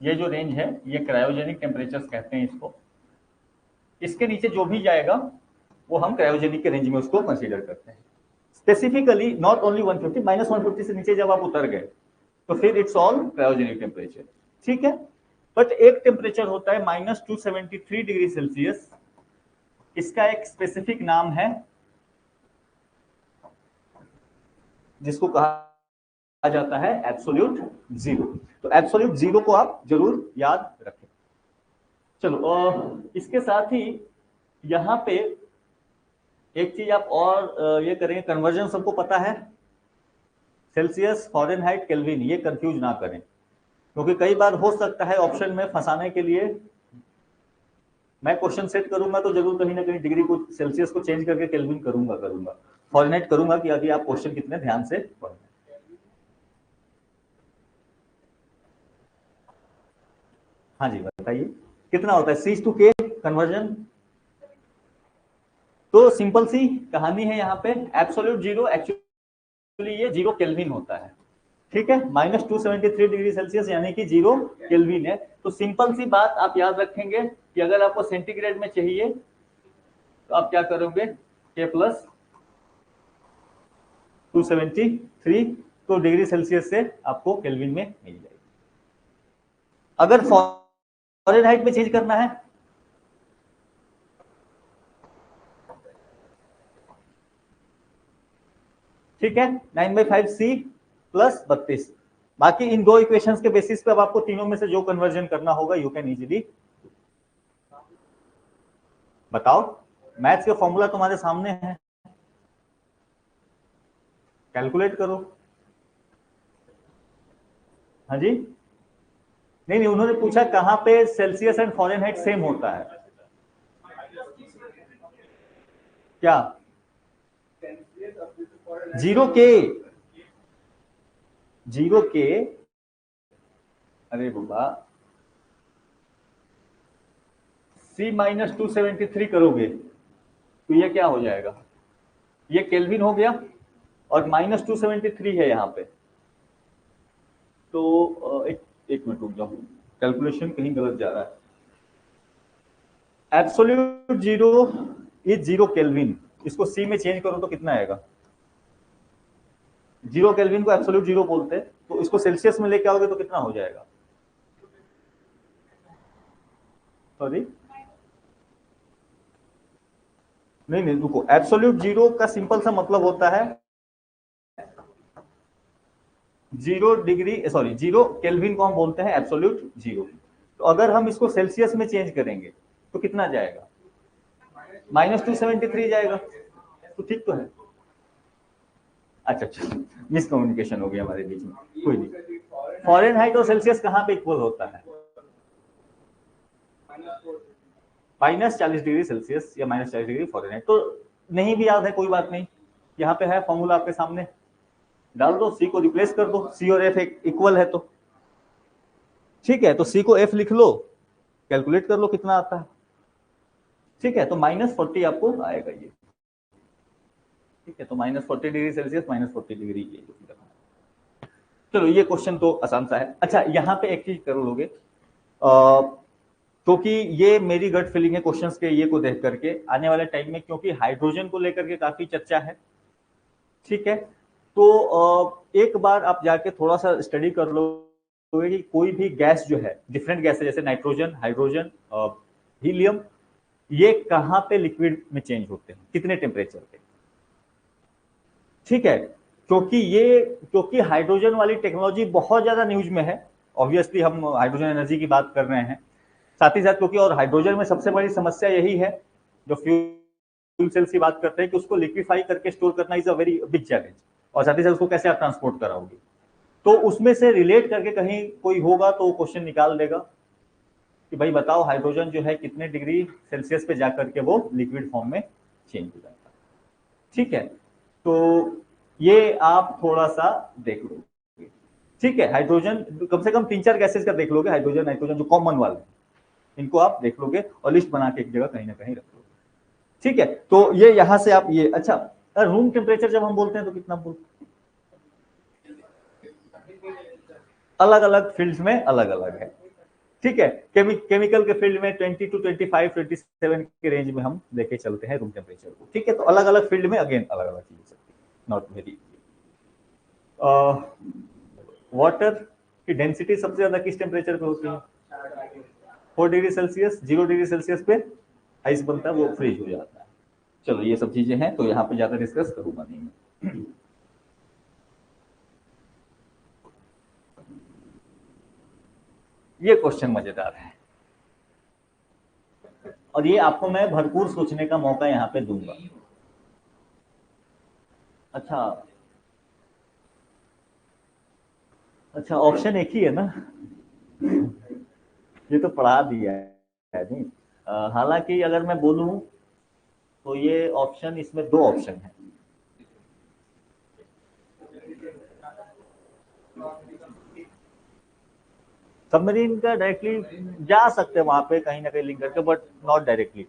ये जो रेंज है ये क्रायोजेनिक टेम्परेचर कहते हैं इसको। इसके नीचे जो भी जाएगा वो हम क्रायोजेनिक के रेंज में उसको कंसीडर करते हैं। स्पेसिफिकली नॉट ओनली 150, -150 से नीचे जब आप उतर गए तो फिर इट्स ऑल क्रायोजेनिक टेम्परेचर, ठीक है। बट एक टेम्परेचर होता है -273 डिग्री सेल्सियस, इसका एक स्पेसिफिक नाम है जिसको कहा जाता है एब्सोल्यूट जीरो। तो एब्सोल्यूट जीरो को आप जरूर याद रखें। चलो, और इसके साथ ही यहां पे एक चीज आप और ये करेंगे, कन्वर्जन सबको पता है, सेल्सियस, फॉरेनहाइट, केल्विन, ये कंफ्यूज ना करें, क्योंकि कई बार हो सकता है ऑप्शन में फंसाने के लिए मैं क्वेश्चन सेट करूंगा तो जरूर कहीं ना कहीं डिग्री को, सेल्सियस को चेंज करके केल्विन करूंगा, फॉरेनहाइट करूंगा कि अभी आप क्वेश्चन कितने ध्यान से पढ़ें। हाँ जी बताइए, कितना होता है C to K कन्वर्जन? तो सिंपल सी कहानी है यहाँ पे, एब्सोल्यूट जीरो एक्चुअली ये जीरो केल्विन होता है, ठीक है, -273 डिग्री सेल्सियस यानी कि जीरो केल्विन है। तो सिंपल सी बात आप याद रखेंगे कि अगर आपको सेंटीग्रेड में चाहिए तो आप क्या करोगे, K + 273 तो डिग्री सेल्सियस से आपको केल्विन में मिल जाएगी। अगर फॉरेनहाइट में चेंज करना है, ठीक है, 9/5 C + 32। बाकी इन दो इक्वेशंस के बेसिस पे अब आपको तीनों में से जो कन्वर्जन करना होगा यू कैन इजीली बताओ। मैथ्स के फॉर्मूला तुम्हारे सामने है, कैलकुलेट करो। हाँ जी, नहीं उन्होंने पूछा कहां पे सेल्सियस एंड फॉरेनहाइट सेम होता है, क्या? जीरो के, अरे बाबा, C - 273 करोगे तो ये क्या हो जाएगा, ये केल्विन हो गया और -273 है यहाँ पे। तो एक मिनट रुक जाओ, कैलकुलेशन कहीं गलत जा रहा है। Absolute zero is zero kelvin, इसको C में चेंज करो तो कितना आएगा? जीरो केल्विन को एब्सोल्यूट जीरो बोलते हैं, तो इसको सेल्सियस में लेके आओगे तो कितना हो जाएगा? सॉरी, नहीं रुको, एब्सोल्यूट जीरो का सिंपल सा मतलब होता है zero degree, sorry zero kelvin को हम बोलते हैं एब्सोल्यूट जीरो। तो अगर हम इसको सेल्सियस में चेंज करेंगे तो कितना जाएगा? -273 जाएगा। तो ठीक तो है, अच्छा मिसकम्युनिकेशन हो गया हमारे बीच में, कोई नहीं। फॉरेनहाइट और सेल्सियस कहाँ पे इक्वल होता है? -40 डिग्री सेल्सियस या -40 डिग्री फॉरेनहाइट। तो नहीं भी याद है कोई बात नहीं, यहाँ पे है फॉर्मूला आपके सामने, डाल दो, C को रिप्लेस कर दो, C और F इक्वल है तो ठीक है, तो C को F लिख लो, कैलकुलेट कर लो कितना आता है, ठीक है, तो -40 आपको आएगा ये, ठीक है, तो -40 डिग्री सेल्सियस, -40 डिग्री ये। चलो ये क्वेश्चन तो आसान सा है। अच्छा यहाँ पे एक चीज कर लोगे, क्योंकि ये मेरी गट फीलिंग है क्वेश्चंस के ये को देख करके आने वाले टाइम में, क्योंकि हाइड्रोजन को लेकर के काफी चर्चा है, ठीक है, तो एक बार आप जाके थोड़ा सा स्टडी कर लो कि कोई भी गैस जो है, डिफरेंट गैस है जैसे नाइट्रोजन, हाइड्रोजन, हीलियम, ये कहाँ पे लिक्विड में चेंज होते हैं, कितने टेम्परेचर पे, ठीक है, क्योंकि हाइड्रोजन वाली टेक्नोलॉजी बहुत ज्यादा न्यूज में है, ऑब्वियसली हम हाइड्रोजन एनर्जी की बात कर रहे हैं, साथ ही साथ क्योंकि और हाइड्रोजन में सबसे बड़ी समस्या यही है, जो फ्यूल सेल्स की बात करते हैं कि उसको लिक्विफाई करके स्टोर करना is a very big challenge, और साथ ही साथ उसको कैसे आप ट्रांसपोर्ट कराओगे। तो उसमें से रिलेट करके कहीं कोई होगा तो क्वेश्चन निकाल देगा कि भाई बताओ हाइड्रोजन जो है कितने डिग्री सेल्सियस पे जाकर के वो लिक्विड फॉर्म में चेंज हो जाता है, ठीक है, तो ये आप थोड़ा सा देख लो, ठीक है, हाइड्रोजन कम से कम 3-4 गैसेज का देख लोगे, हाइड्रोजन नाइट्रोजन जो कॉमन वाले, इनको आप देख लोगे और लिस्ट बना के एक जगह कहीं ना कहीं रख लोगे, ठीक है, तो ये यहां से आप ये, अच्छा रूम टेम्परेचर जब हम बोलते हैं तो कितना बोलते हैं? अलग अलग फील्ड्स में अलग अलग है, ठीक है, केमिकल के फील्ड में 20 to 25 27 के रेंज में हम लेके चलते हैं रूम टेम्परेचर को, ठीक है, तो अलग अलग फील्ड में अगेन अलग अलग चीज नॉट वेरी। वाटर की डेंसिटी सबसे ज्यादा किस टेम्परेचर पे होती है? 4 डिग्री सेल्सियस, 0 डिग्री सेल्सियस पे आइस बनता है, वो फ्रीज हो जाता है। चलो ये सब चीजें हैं, तो यहाँ पे ज्यादा डिस्कस करूंगा नहीं मैं। ये क्वेश्चन मजेदार है और ये आपको मैं भरपूर सोचने का मौका यहाँ पे दूंगा। अच्छा अच्छा, ऑप्शन एक ही है ना? ये तो पढ़ा दिया है नहीं। हालांकि अगर मैं बोलूं तो ये ऑप्शन, इसमें दो ऑप्शन है। सबमरीन का डायरेक्टली जा सकते हैं वहां पे कहीं ना कहीं लिंक करके, बट नॉट डायरेक्टली।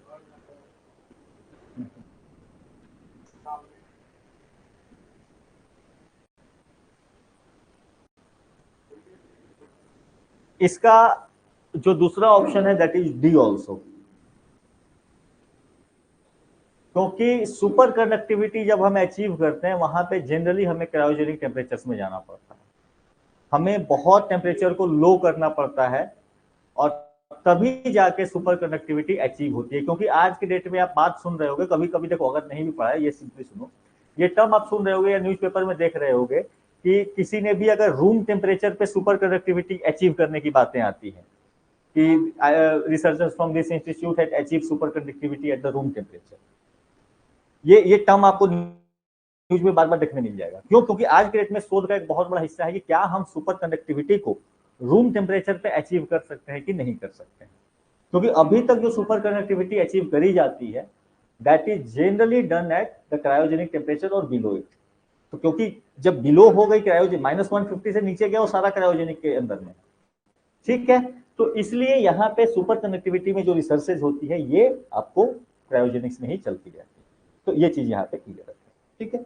इसका जो दूसरा ऑप्शन है दैट इज डी ऑल्सो, क्योंकि सुपर कंडक्टिविटी जब हम अचीव करते हैं वहां पे जनरली हमें क्रायोजेनिक टेम्परेचर्स में जाना पड़ता है, हमें बहुत टेम्परेचर को लो करना पड़ता है और तभी जाके सुपर कंडक्टिविटी अचीव होती है। क्योंकि आज के डेट में आप बात सुन रहे होगे, कभी कभी देखो, अगर नहीं भी पढ़ा है ये सिंपली सुनो, ये टर्म आप सुन रहे होगे या न्यूज़पेपर में देख रहे होगे कि किसी ने भी अगर रूम टेम्परेचर पे सुपर कंडक्टिविटी अचीव करने की बातें आती है कि researchers from this institute had achieve super conductivity at the room temperature, ये टर्म आपको न्यूज में बार बार देखने मिल जाएगा। क्यों? क्योंकि आज के डेट में शोध का एक बहुत बड़ा हिस्सा है कि क्या हम सुपर कंडक्टिविटी को रूम टेम्परेचर पे अचीव कर सकते हैं कि नहीं कर सकते हैं। क्योंकि अभी तक जो सुपर कंडक्टिविटी अचीव करी जाती है that is generally done at the cryogenic temperature और बिलो इट। तो क्योंकि जब बिलो हो गई क्रायोजेनिक, -150 से नीचे गया वो सारा क्रायोजेनिक के अंदर में, ठीक है। तो इसलिए यहाँ पे सुपर कंडक्टिविटी में जो रिसर्चेज होती है ये आपको क्रायोजेनिक्स में ही चलती रहती है। तो ये चीज यहाँ पे क्लियर है, ठीक है।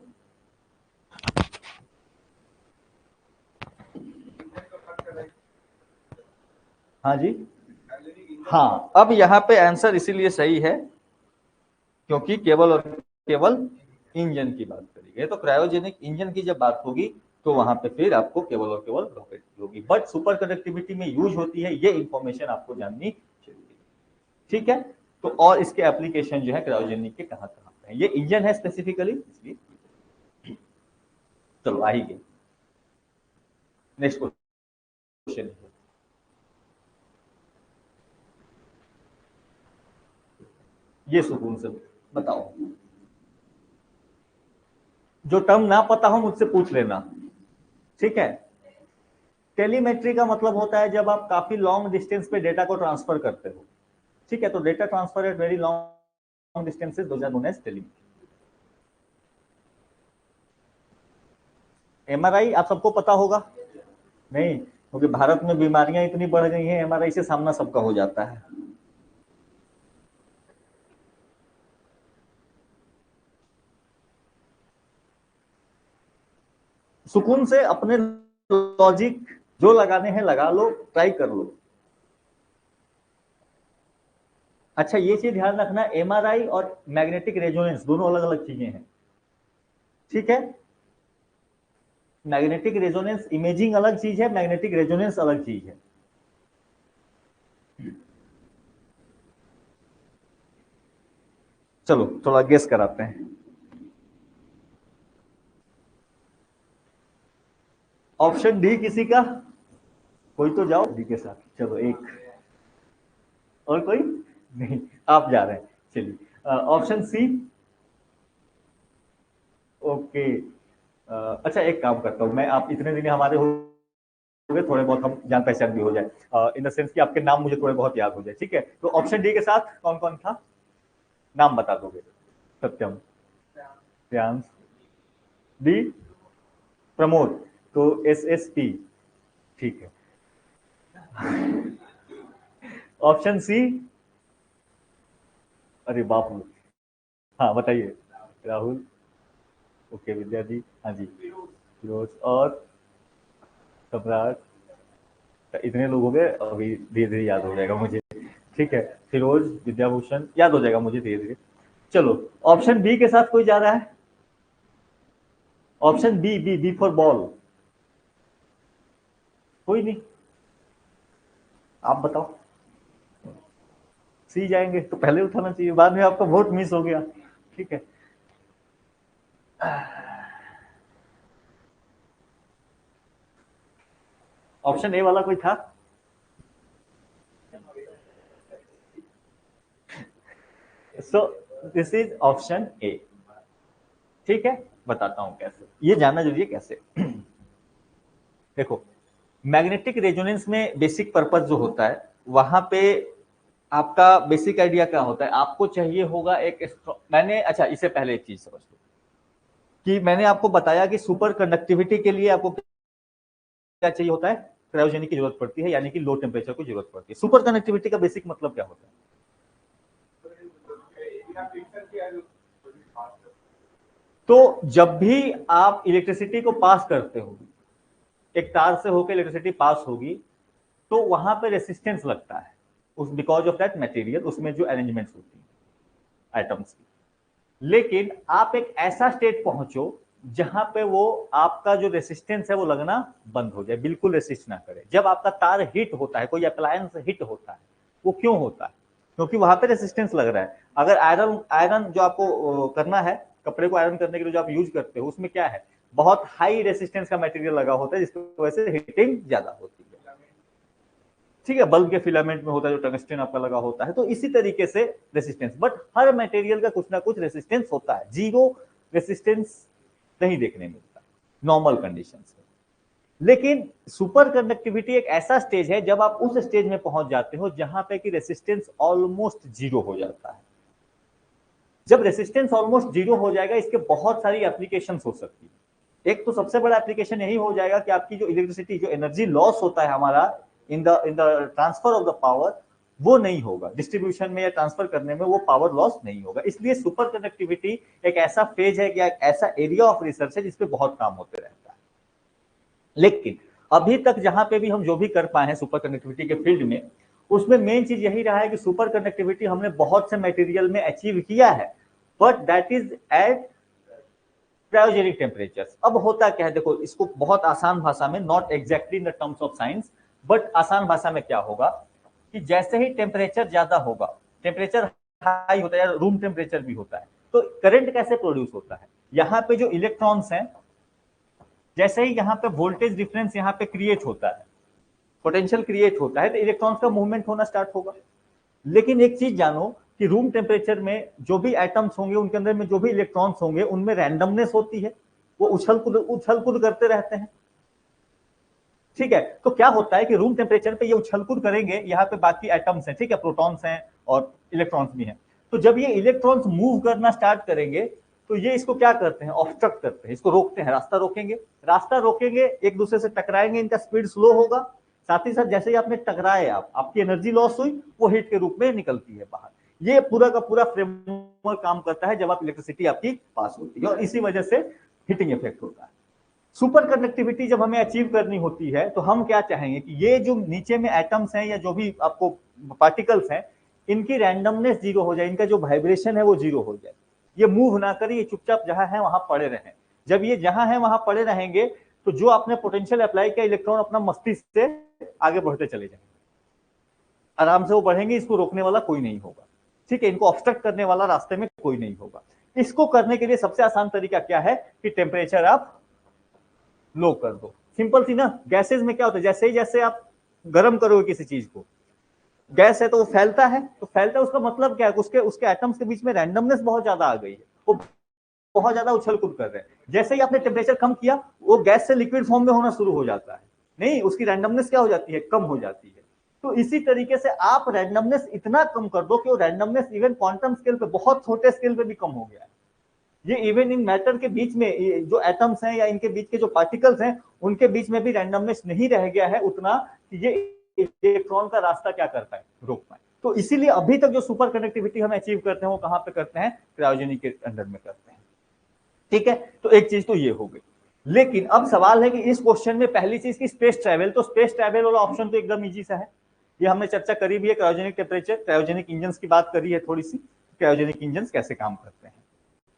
हाँ जी, हाँ, अब यहाँ पे आंसर इसीलिए सही है क्योंकि केवल और केवल इंजन की बात करेंगे। तो क्रायोजेनिक इंजन की जब बात होगी तो वहां पे फिर आपको केवल और केवल रॉकेट की होगी, बट सुपर कंडक्टिविटी में यूज होती है, ये इंफॉर्मेशन आपको जाननी चाहिए, ठीक है। तो और इसके एप्लीकेशन जो है क्रायोजेनिक के कहाँ कहाँ पे है, ये इंजन है स्पेसिफिकली इसलिए। चलो आ ही गए नेक्स्ट क्वेश्चन। ये सुकून से बताओ, जो टर्म ना पता हो मुझसे पूछ लेना, ठीक है। टेलीमेट्री का मतलब होता है जब आप काफी लॉन्ग डिस्टेंस पे डेटा को ट्रांसफर करते हो, ठीक है। तो data transfer at very long distances those are known as telemetry. MRI आप सबको पता होगा नहीं, क्योंकि भारत में बीमारियां इतनी बढ़ गई हैं, एमआरआई से सामना सबका हो जाता है। सुकून से अपने लॉजिक जो लगाने हैं लगा लो, ट्राई कर लो। अच्छा ये चीज ध्यान रखना, एमआरआई और मैग्नेटिक रेजोनेंस दोनों अलग अलग चीजें हैं, ठीक है। मैग्नेटिक रेजोनेंस इमेजिंग अलग चीज है, मैग्नेटिक रेजोनेंस अलग चीज है। चलो थोड़ा गेस कराते हैं। ऑप्शन डी किसी का, कोई तो जाओ डी के साथ। चलो एक और, कोई नहीं, आप जा रहे हैं, चलिए ऑप्शन सी। ओके, अच्छा एक काम करता हूँ मैं, आप इतने दिन हमारे हो गए, थोड़े बहुत हम जान पहचान भी हो जाए, इन द सेंस कि आपके नाम मुझे थोड़े बहुत याद हो जाए, ठीक है। तो ऑप्शन डी के साथ कौन कौन था, नाम बता दोगे? सत्यम, श्रेयांश, डी प्रमोद, तो SST, ठीक है। ऑप्शन सी, अरे बाप रे, हाँ बताइए। राहुल, ओके, विद्या जी, हाँ जी, फिरोज और सम्राट, इतने लोग हो गए, अभी धीरे धीरे याद हो जाएगा मुझे, ठीक है। फिरोज, विद्याभूषण, याद हो जाएगा मुझे धीरे धीरे। चलो ऑप्शन बी के साथ कोई जा रहा है? Option B, B B for ball, कोई नहीं। आप बताओ, सी जाएंगे तो पहले उठाना चाहिए, बाद में आपका वोट मिस हो गया। ठीक है, ऑप्शन ए वाला कोई था? So this is option A. ठीक है, बताता हूं कैसे, ये जानना जरूरी है कैसे। देखो, मैग्नेटिक रेजोनेंस में बेसिक पर्पस जो होता है, वहां पे आपका बेसिक आइडिया क्या होता है, आपको चाहिए होगा मैंने, अच्छा इससे पहले एक चीज समझ लो कि मैंने आपको बताया कि सुपर कंडक्टिविटी के लिए आपको क्या चाहिए होता है, क्रायोजेनिक की जरूरत पड़ती है, यानी कि लो टेम्परेचर की जरूरत पड़ती है। सुपर कंडक्टिविटी का बेसिक मतलब क्या होता है? तो जब भी आप इलेक्ट्रिसिटी को पास करते हो, एक तार से होकर इलेक्ट्रिसिटी पास होगी, तो वहां पे रेसिस्टेंस लगता है उस, बिकॉज ऑफ दैट मटेरियल, उसमें जो अरेंजमेंट्स होती है एटम्स की। लेकिन आप एक ऐसा स्टेट पहुंचो जहां पे वो आपका जो रेसिस्टेंस है वो लगना बंद हो जाए, बिल्कुल रेसिस्ट ना करे। जब आपका तार हिट होता है, कोई अप्लायंस हिट होता है, वो क्यों होता है? क्योंकि वहां पे रेसिस्टेंस लग रहा है। अगर आयरन आयरन जो आपको करना है, कपड़े को आयरन करने के लिए जो आप यूज करते हो, उसमें क्या है, बहुत हाई रेसिस्टेंस का मटेरियल लगा होता है, जिसकी वजह से हीटिंग ज्यादा होती है। ठीक है, बल्ब के फिलामेंट में होता है जो टंगस्टन आपका लगा होता है। तो इसी तरीके से रेसिस्टेंस, बट हर मटेरियल का कुछ ना कुछ रेसिस्टेंस होता है, जीरो रेसिस्टेंस नहीं देखने मिलता नॉर्मल कंडीशंस में। लेकिन सुपर कंडक्टिविटी एक ऐसा स्टेज है जब आप उस स्टेज में पहुंच जाते हो जहां पे कि रेसिस्टेंस ऑलमोस्ट जीरो हो जाता है। जब रेसिस्टेंस ऑलमोस्ट जीरो हो जाएगा, इसके बहुत सारी एप्लीकेशन हो सकती है। एक तो सबसे बड़ा एप्लीकेशन यही हो जाएगा कि आपकी जो इलेक्ट्रिसिटी, जो एनर्जी लॉस होता है हमारा in the transfer of the power, वो नहीं होगा, डिस्ट्रीब्यूशन में या ट्रांसफर करने में वो पावर लॉस नहीं होगा। इसलिए सुपर कंडक्टिविटी एक ऐसा फेज है या एक ऐसा एरिया ऑफ रिसर्च है जिसपे बहुत काम होते रहता है। लेकिन अभी तक जहां पे भी हम जो भी कर पाए हैं सुपर कंडक्टिविटी के फील्ड में, उसमें मेन चीज यही रहा है कि सुपर कंडक्टिविटी हमने बहुत से मटेरियल में अचीव किया है, but that is at cryogenic temperature. अब होता क्या है, देखो इसको बहुत आसान भाषा में, not exactly in the terms of science, but आसान भाषा में क्या होगा कि जैसे ही टेम्परेचर ज्यादा होगा, टेम्परेचर हाई होता है, रूम टेम्परेचर भी होता है, तो करंट कैसे प्रोड्यूस होता है? यहाँ पे जो इलेक्ट्रॉन्स हैं, जैसे ही यहाँ पे वोल्टेज डिफरेंस यहाँ पे क्रिएट होता है, पोटेंशियल क्रिएट होता है, तो इलेक्ट्रॉन्स का मूवमेंट होना स्टार्ट होगा। लेकिन एक चीज जानो कि रूम टेम्परेचर में जो भी एटम्स होंगे, उनके अंदर में जो भी इलेक्ट्रॉन्स होंगे, उनमें रैंडमनेस होती है, वो उछल कूद करते रहते हैं। ठीक है, तो क्या होता है कि रूम टेम्परेचर पे ये उछल कूद करेंगे, यहाँ पे बाकी एटम्स हैं, ठीक है, प्रोटॉन्स हैं और इलेक्ट्रॉन्स भी हैं। तो जब ये इलेक्ट्रॉन्स मूव करना स्टार्ट करेंगे, तो ये इसको क्या करते हैं, ऑब्स्ट्रक्ट करते हैं, इसको रोकते हैं, रास्ता रोकेंगे। रास्ता रोकेंगे, एक दूसरे से टकराएंगे, इनका स्पीड स्लो होगा। साथ ही साथ जैसे ही आपने टकराए, आपकी एनर्जी लॉस हुई, वो हीट के रूप में निकलती है बाहर। ये पूरा का पूरा फ्रेमवर्क काम करता है जब आप इलेक्ट्रिसिटी आपकी पास होती है, और इसी वजह से हीटिंग इफेक्ट होता है। सुपर कंडक्टिविटी जब हमें अचीव करनी होती है, तो हम क्या चाहेंगे कि ये जो नीचे में एटम्स हैं या जो भी आपको पार्टिकल्स हैं, इनकी रैंडमनेस जीरो हो जाए, इनका जो वाइब्रेशन है वो जीरो हो जाए, ये मूव ना करे, ये चुपचाप जहां है वहां पड़े रहें। जब ये जहां है वहां पड़े रहेंगे, तो जो आपने पोटेंशियल अप्लाई किया, इलेक्ट्रॉन अपना मस्तिष्क से आगे बढ़ते चले जाएंगे, आराम से वो बढ़ेंगे, इसको रोकने वाला कोई नहीं होगा। ठीक है, इनको ऑब्स्ट्रक्ट करने वाला रास्ते में कोई नहीं होगा। इसको करने के लिए सबसे आसान तरीका क्या है कि टेम्परेचर आप लो कर दो। सिंपल सी ना, गैसेज में क्या होता है, जैसे ही जैसे आप गर्म करोगे किसी चीज को, गैस है तो वो फैलता है, तो फैलता है उसका मतलब क्या है, उसके उसके एटम्स के बीच में रैंडमनेस बहुत ज्यादा आ गई है, वो बहुत ज्यादा उछल कूद कर रहे हैं। जैसे ही आपने टेम्परेचर कम किया, वो गैस से लिक्विड फॉर्म में होना शुरू हो जाता है, नहीं, उसकी रैंडमनेस क्या हो जाती है, कम हो जाती है। तो इसी तरीके से आप रैंडमनेस इतना कम कर दो कि वो रैंडमनेस इवन क्वांटम स्केल पे, बहुत छोटे स्केल पे भी कम हो गया है। ये इवन इन मैटर के बीच में जो एटम्स हैं या इनके बीच के जो पार्टिकल्स हैं, उनके बीच में भी रैंडमनेस नहीं रह गया है उतना कि ये इलेक्ट्रॉन का रास्ता क्या कर पाए, रोक पाए। तो इसीलिए अभी तक जो सुपर कंडक्टिविटी हम अचीव करते हैं, वो कहां पे करते हैं, क्रायोजेनिक के अंडर में करते हैं। ठीक है, तो एक चीज तो ये हो गई। लेकिन अब सवाल है कि इस क्वेश्चन में पहली चीज की स्पेस ट्रैवल, तो स्पेस ट्रैवल वाला ऑप्शन तो एकदम इजी सा है, ये हमने चर्चा करी भी है, क्रायोजेनिक टेम्परेचर, क्रायोजेनिक इंजन की बात करी है थोड़ी सी, क्रायोजेनिक इंजन कैसे काम करते हैं।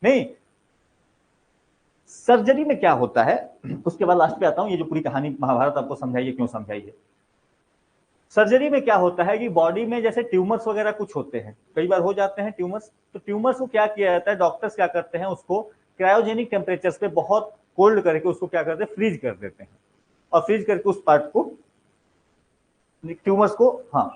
नहीं, सर्जरी में क्या होता है, उसके बाद लास्ट पे आता हूं, ये जो पूरी कहानी महाभारत आपको समझाइए क्यों समझाइए। सर्जरी में क्या होता है कि बॉडी में जैसे ट्यूमर्स वगैरह कुछ होते हैं, कई बार हो जाते हैं ट्यूमर्स, तो ट्यूमर्स को क्या किया जाता है, डॉक्टर्स क्या करते हैं, उसको क्रायोजेनिक टेम्परेचर्स पे बहुत कोल्ड करके उसको क्या करते हैं, फ्रीज कर देते हैं, और फ्रीज करके उस पार्ट को, ट्यूमर्स को, हाँ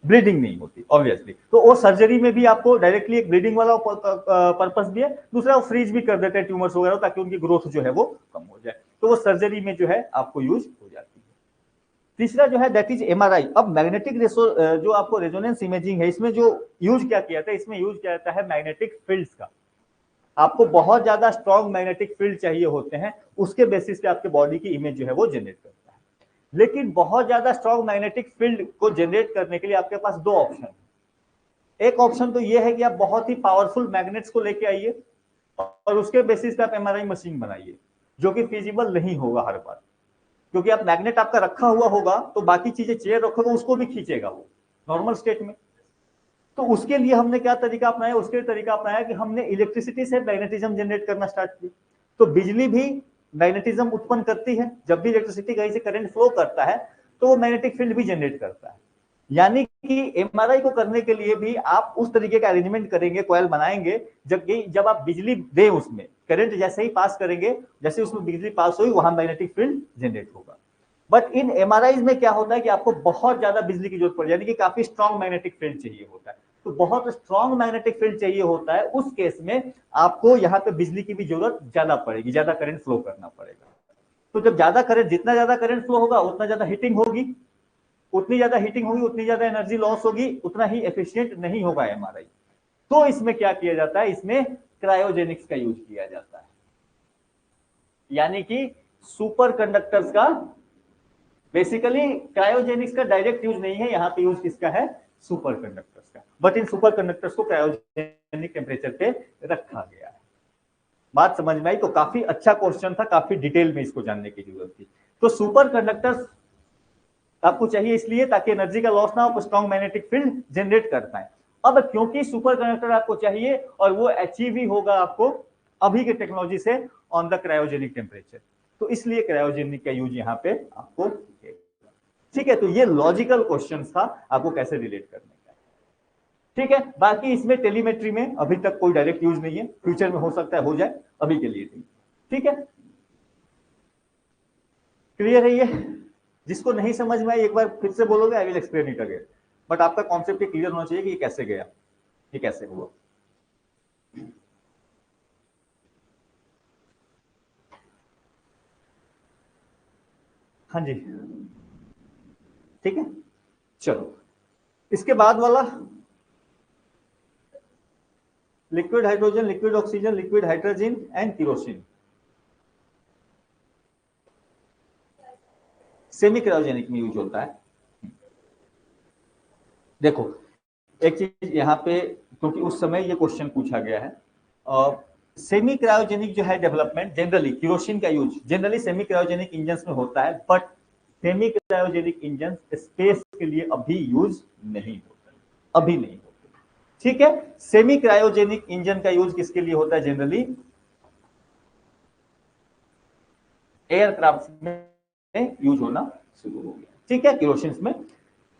ब्लीडिंग नहीं होती ऑब्वियसली, तो वो सर्जरी में भी आपको डायरेक्टली एक ब्लीडिंग वाला पर्पस भी है, दूसरा वो फ्रीज भी कर देते हैं ट्यूमर्स वगैरह ताकि उनकी ग्रोथ जो है वो कम हो जाए, तो वो सर्जरी में जो है आपको यूज हो जाती है। तीसरा जो है दैट इज एमआरआई। अब मैग्नेटिक जो आपको रेजोनेंस इमेजिंग है, इसमें जो यूज क्या किया था, इसमें यूज किया जाता है मैग्नेटिक फील्ड्स का। आपको बहुत ज्यादा स्ट्रॉन्ग मैग्नेटिक फील्ड चाहिए होते हैं, उसके बेसिस पे आपके बॉडी की इमेज जो है वो जनरेट करता है। लेकिन बहुत ज्यादा स्ट्रॉन्ग मैग्नेटिक फील्ड को जनरेट करने के लिए आपके पास दो ऑप्शन है। एक ऑप्शन तो ये है कि आप बहुत ही पावरफुल मैग्नेट्स को लेके आइए और उसके बेसिस पे आप एमआरआई मशीन बनाइए, जो कि फिजिबल नहीं होगा हर बार, क्योंकि आप मैग्नेट आपका रखा हुआ होगा तो बाकी चीजें चेयर रखोगे उसको भी खींचेगा वो नॉर्मल स्टेट में। तो उसके लिए हमने क्या तरीका अपनाया, उसके तरीका अपनाया कि हमने इलेक्ट्रिसिटी से मैग्नेटिज्म जनरेट करना स्टार्ट किया। तो बिजली भी मैग्नेटिज्म उत्पन्न करती है, जब भी इलेक्ट्रिसिटी कहीं से करंट फ्लो करता है तो वो मैग्नेटिक फील्ड भी जनरेट करता है। यानी कि एमआरआई को करने के लिए भी आप उस तरीके का अरेंजमेंट करेंगे, कॉइल बनाएंगे, जब आप बिजली दे उसमें करंट जैसे ही पास करेंगे, जैसे उसमें बिजली पास हुई वहां मैग्नेटिक फील्ड जनरेट होगा। बट इन एमआरआई में क्या होता है कि आपको बहुत ज्यादा बिजली की जरूरत पड़, यानी कि काफी स्ट्रॉन्ग मैग्नेटिक फील्ड चाहिए होता है। तो बहुत स्ट्रॉन्ग मैग्नेटिक फील्ड चाहिए होता है, उस केस में आपको यहाँ पे बिजली की भी जरूरत ज्यादा पड़ेगी, ज्यादा करंट फ्लो करना पड़ेगा। तो जब ज्यादा करंट, जितना ज्यादा करंट फ्लो होगा उतना ज्यादा हीटिंग होगी, उतनी ज्यादा हीटिंग होगी उतनी ज्यादा एनर्जी लॉस होगी, उतना ही एफिशिएंट नहीं होगा एमआरआई। तो इसमें क्या किया जाता है, इसमें क्रायोजेनिक्स का यूज किया जाता है, यानी कि सुपर कंडक्टर्स का। बेसिकली क्रायोजेनिक्स का डायरेक्ट यूज नहीं है, यहाँ पे यूज किसका है, सुपर कंडक्टर्स का। बट इन सुपर कंडक्टर्स को क्रायोजेनिक टेम्परेचर पे रखा गया है। बात समझ में आई? तो काफी अच्छा क्वेश्चन था, काफी डिटेल में इसको जानने की जरूरत थी। तो सुपर कंडक्टर्स आपको चाहिए इसलिए ताकि एनर्जी का लॉस ना हो, स्ट्रॉन्ग मैग्नेटिक फील्ड जनरेट कर पाए। अब क्योंकि सुपर कंडक्टर आपको चाहिए और वो अचीव ही होगा आपको अभी के टेक्नोलॉजी से ऑन द क्रायोजेनिक टेम्परेचर, तो इसलिए क्रायोजेनिक का यूज यहाँ पे आपको, ठीक है। तो ये लॉजिकल क्वेश्चन था, आपको कैसे रिलेट करने का, ठीक है। बाकी इसमें टेलीमेट्री में अभी तक कोई डायरेक्ट यूज नहीं है, फ्यूचर में हो सकता है हो जाए, अभी के लिए नहीं, ठीक है। क्लियर है ये? जिसको नहीं समझ में आई एक बार फिर से बोलोगे, I will explain it again. But आपका कॉन्सेप्ट क्लियर होना चाहिए कि ये कैसे गया, ये कैसे हुआ। हाँ जी, ठीक है। चलो इसके बाद वाला, liquid hydrogen, liquid oxygen, liquid hydrogen and kerosene. Semi cryogenic में यूज होता है। देखो एक चीज यहाँ पे, क्योंकि उस समय ये क्वेश्चन पूछा गया है, सेमी क्रायोजेनिक जो है डेवलपमेंट, जनरली केरोसिन का use generally semi cryogenic engine में होता है, but semi cryogenic engine space के लिए अभी यूज नहीं होता, अभी नहीं होता, ठीक है। सेमी क्रायोजेनिक इंजन का यूज किसके लिए होता है, जनरली एयरक्राफ्ट में यूज होना शुरू हो गया, ठीक है, केरोसिन में।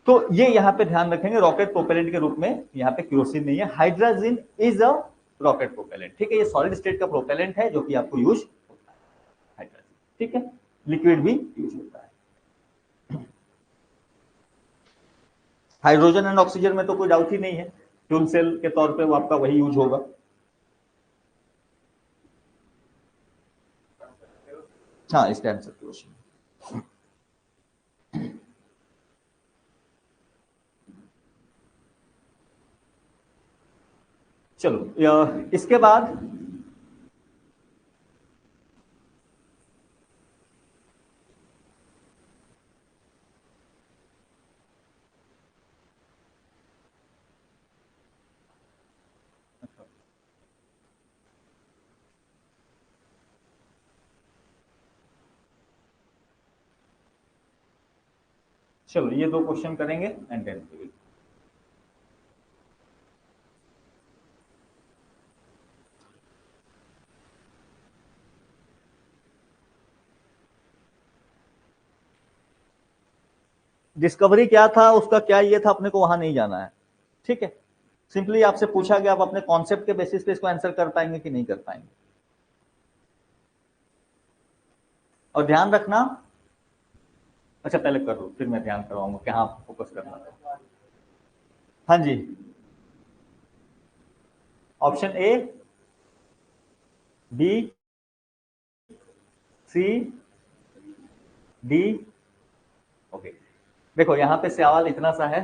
तो ये यहाँ पे ध्यान रखेंगे, रॉकेट प्रोपेलेंट के रूप में यहाँ पे केरोसिन नहीं है, hydrogen is a rocket propellant, ठीक है। ये सॉलिड स्टेट का प्रोपेलेंट है जो कि आपको यूज होता है, हाइड्रोजन, ठीक है। लिक्विड भी यूज होता है। हाइड्रोजन एंड ऑक्सीजन में तो कोई डाउट ही नहीं है, फ्यूल सेल के तौर पे वो आपका वही यूज होगा। हाँ इस टाइम से केरोसिन। चलो इसके बाद चलो ये दो क्वेश्चन करेंगे एंड देन डिस्कवरी क्या था, उसका क्या ये था, अपने को वहां नहीं जाना है, ठीक है। सिंपली आपसे पूछा गया, आप अपने कॉन्सेप्ट के बेसिस पे इसको आंसर कर पाएंगे कि नहीं कर पाएंगे। और ध्यान रखना, अच्छा पहले कर लो फिर मैं ध्यान करवाऊंगा कि हाँ फोकस करना है। हाँ जी, option A, B, C, D, okay. देखो यहां पे सवाल इतना सा है,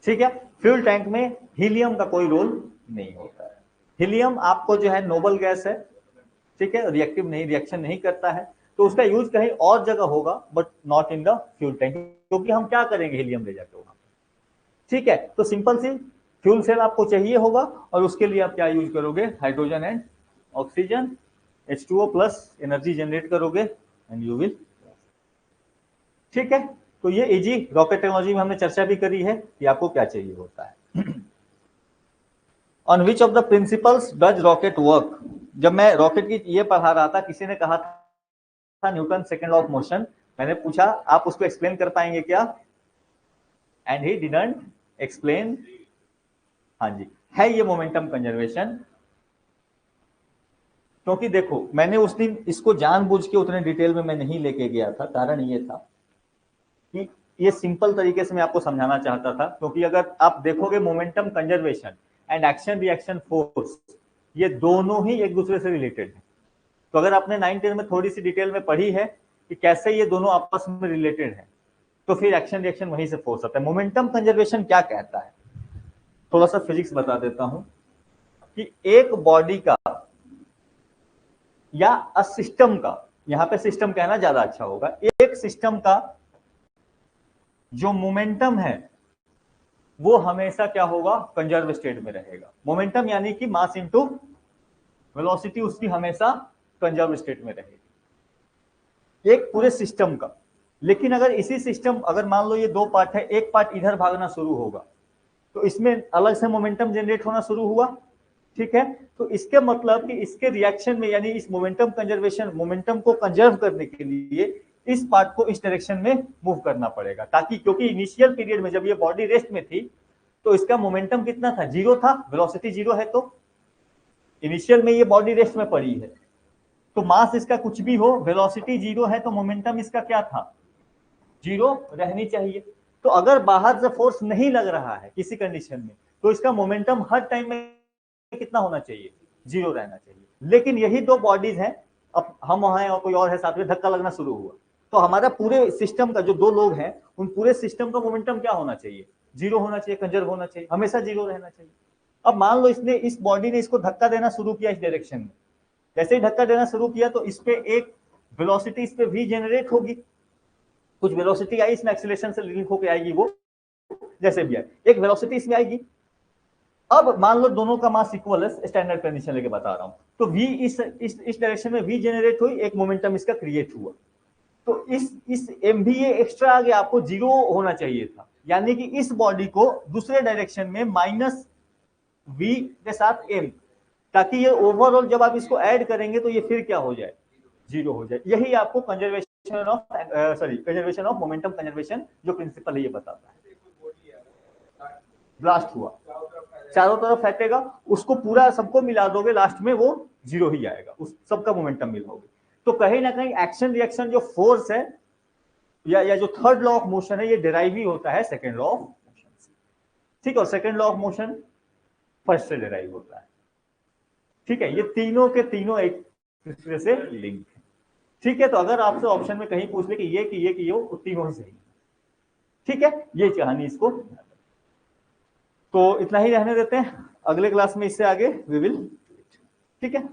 ठीक है। फ्यूल टैंक में हीलियम का कोई रोल नहीं होता है। हीलियम आपको जो है नोबल गैस है, ठीक है, रिएक्टिव नहीं, रिएक्शन नहीं करता है, तो उसका यूज कहीं और जगह होगा but not in the fuel tank, क्योंकि हम क्या करेंगे हीलियम ले जाके वहां, ठीक है। तो सिंपल सी फ्यूल सेल आपको चाहिए होगा, और उसके लिए आप क्या यूज करोगे, hydrogen and oxygen, H2O plus energy generate करोगे एंड यू विल, ठीक है। तो ये इजी रॉकेट टेक्नोलॉजी में हमने चर्चा भी करी है कि आपको क्या चाहिए होता है। On which of the principles does rocket work, जब मैं रॉकेट की ये पढ़ा रहा था, किसी ने कहा था Newton second law of motion, मैंने पूछा आप उसको एक्सप्लेन कर पाएंगे क्या, एंड ही डिडंट एक्सप्लेन। हाँ जी, है ये मोमेंटम कंजर्वेशन, क्योंकि देखो मैंने उस दिन इसको जानबूझ के उतने डिटेल में मैं नहीं लेके गया था, कारण ये था कि ये सिंपल तरीके से मैं आपको समझाना चाहता था, क्योंकि अगर आप देखोगे momentum conservation and action reaction force, ये दोनों ही एक दूसरे से रिलेटेड है। तो अगर आपने 9-10 में थोड़ी सी डिटेल में पढ़ी है कि कैसे ये दोनों आपस में रिलेटेड है, तो फिर एक्शन रिएक्शन वहीं से फोर्स आता है। मोमेंटम कंजर्वेशन क्या कहता है, थोड़ा सा फिजिक्स बता देता हूं कि एक बॉडी का या अ सिस्टम का, यहां पे सिस्टम कहना ज्यादा अच्छा होगा, एक सिस्टम का जो मोमेंटम है वो हमेशा क्या होगा, कंजर्व स्टेट में रहेगा। मोमेंटम यानी कि मास इनटू वेलोसिटी, उसकी हमेशा कंजर्व स्टेट में रहेगी, एक पूरे सिस्टम का। लेकिन अगर इसी सिस्टम, अगर मान लो ये दो पार्ट है, एक पार्ट इधर भागना शुरू होगा, तो इसमें अलग से मोमेंटम जनरेट होना शुरू हुआ, ठीक है। तो इसके मतलब कि इसके रिएक्शन में, यानी इस मोमेंटम कंजर्वेशन, मोमेंटम को कंजर्व करने के लिए इस पार्ट को इस डायरेक्शन में मूव करना पड़ेगा, ताकि, क्योंकि इनिशियल पीरियड में जब ये बॉडी रेस्ट में थी तो इसका मोमेंटम कितना था, जीरो था, वेलोसिटी जीरो है, तो इनिशियल में ये बॉडी रेस्ट में पड़ी है, तो मास इसका कुछ भी हो, वेलोसिटी जीरो है, तो मोमेंटम इसका क्या था, जीरो रहनी चाहिए। तो अगर बाहर से फोर्स नहीं लग रहा है किसी कंडीशन में, तो इसका मोमेंटम हर टाइम में कितना होना चाहिए, जीरो रहना चाहिए। लेकिन यही दो बॉडीज हैं, अब हम वहां हैं और कोई और है साथ में, धक्का लगना शुरू हुआ, तो हमारा पूरे सिस्टम का, जो दो लोग हैं उन पूरे सिस्टम का मोमेंटम क्या होना चाहिए, जीरो होना चाहिए, कंजर्व होना चाहिए, हमेशा जीरो रहना चाहिए। अब मान लो इसने, इस बॉडी ने इसको धक्का देना शुरू किया इस डायरेक्शन में, जैसे ही धक्का देना शुरू किया तो इस पे एक वेलोसिटी, इस पे v जनरेट होगी, कुछ वेलोसिटी आई इसमें, एक्सीलरेशन से लिंक होकर आएगी, वो जैसे भी आए एक वेलोसिटी इसमें आएगी। अब मान लो दोनों का मास इक्वल है, स्टैंडर्ड कंडीशन लेके बता रहा हूं, तो v इस डायरेक्शन में v जनरेट हुई, एक मोमेंटम इसका क्रिएट हुआ, तो इस MVA एक्स्ट्रा आगे आपको जीरो होना चाहिए था, यानी कि इस बॉडी को दूसरे डायरेक्शन में माइनस v के साथ m, ताकि ये ओवरऑल जब आप इसको ऐड करेंगे तो ये फिर क्या हो जाए, जीरो हो जाए। यही आपको conservation of conservation of momentum conservation जो प्रिंसिपल है ये बताता है। ब्लास्ट हुआ, चारों तरफ फेंकेगा, उसको पूरा सबको मिला दोगे, लास्ट में वो जीरो ही आएगा, उस सबका मोमेंटम मिलाओगे। तो कहीं ना कहीं एक्शन रिएक्शन जो फोर्स है, या जो थर्ड लॉ ऑफ मोशन है, ये डिराइव ही होता है सेकेंड लॉ ऑफ मोशन से, ठीक है। और second law of motion first से डिराइव होता है, ठीक है। ये तीनों के तीनों एक दूसरे से लिंक है, ठीक है। तो अगर आपसे ऑप्शन में कहीं पूछ ले कि ये वो तीनों ही सही, ठीक है, ये कहानी इसको। तो इतना ही रहने देते हैं, अगले क्लास में इससे आगे वी विल, ठीक है।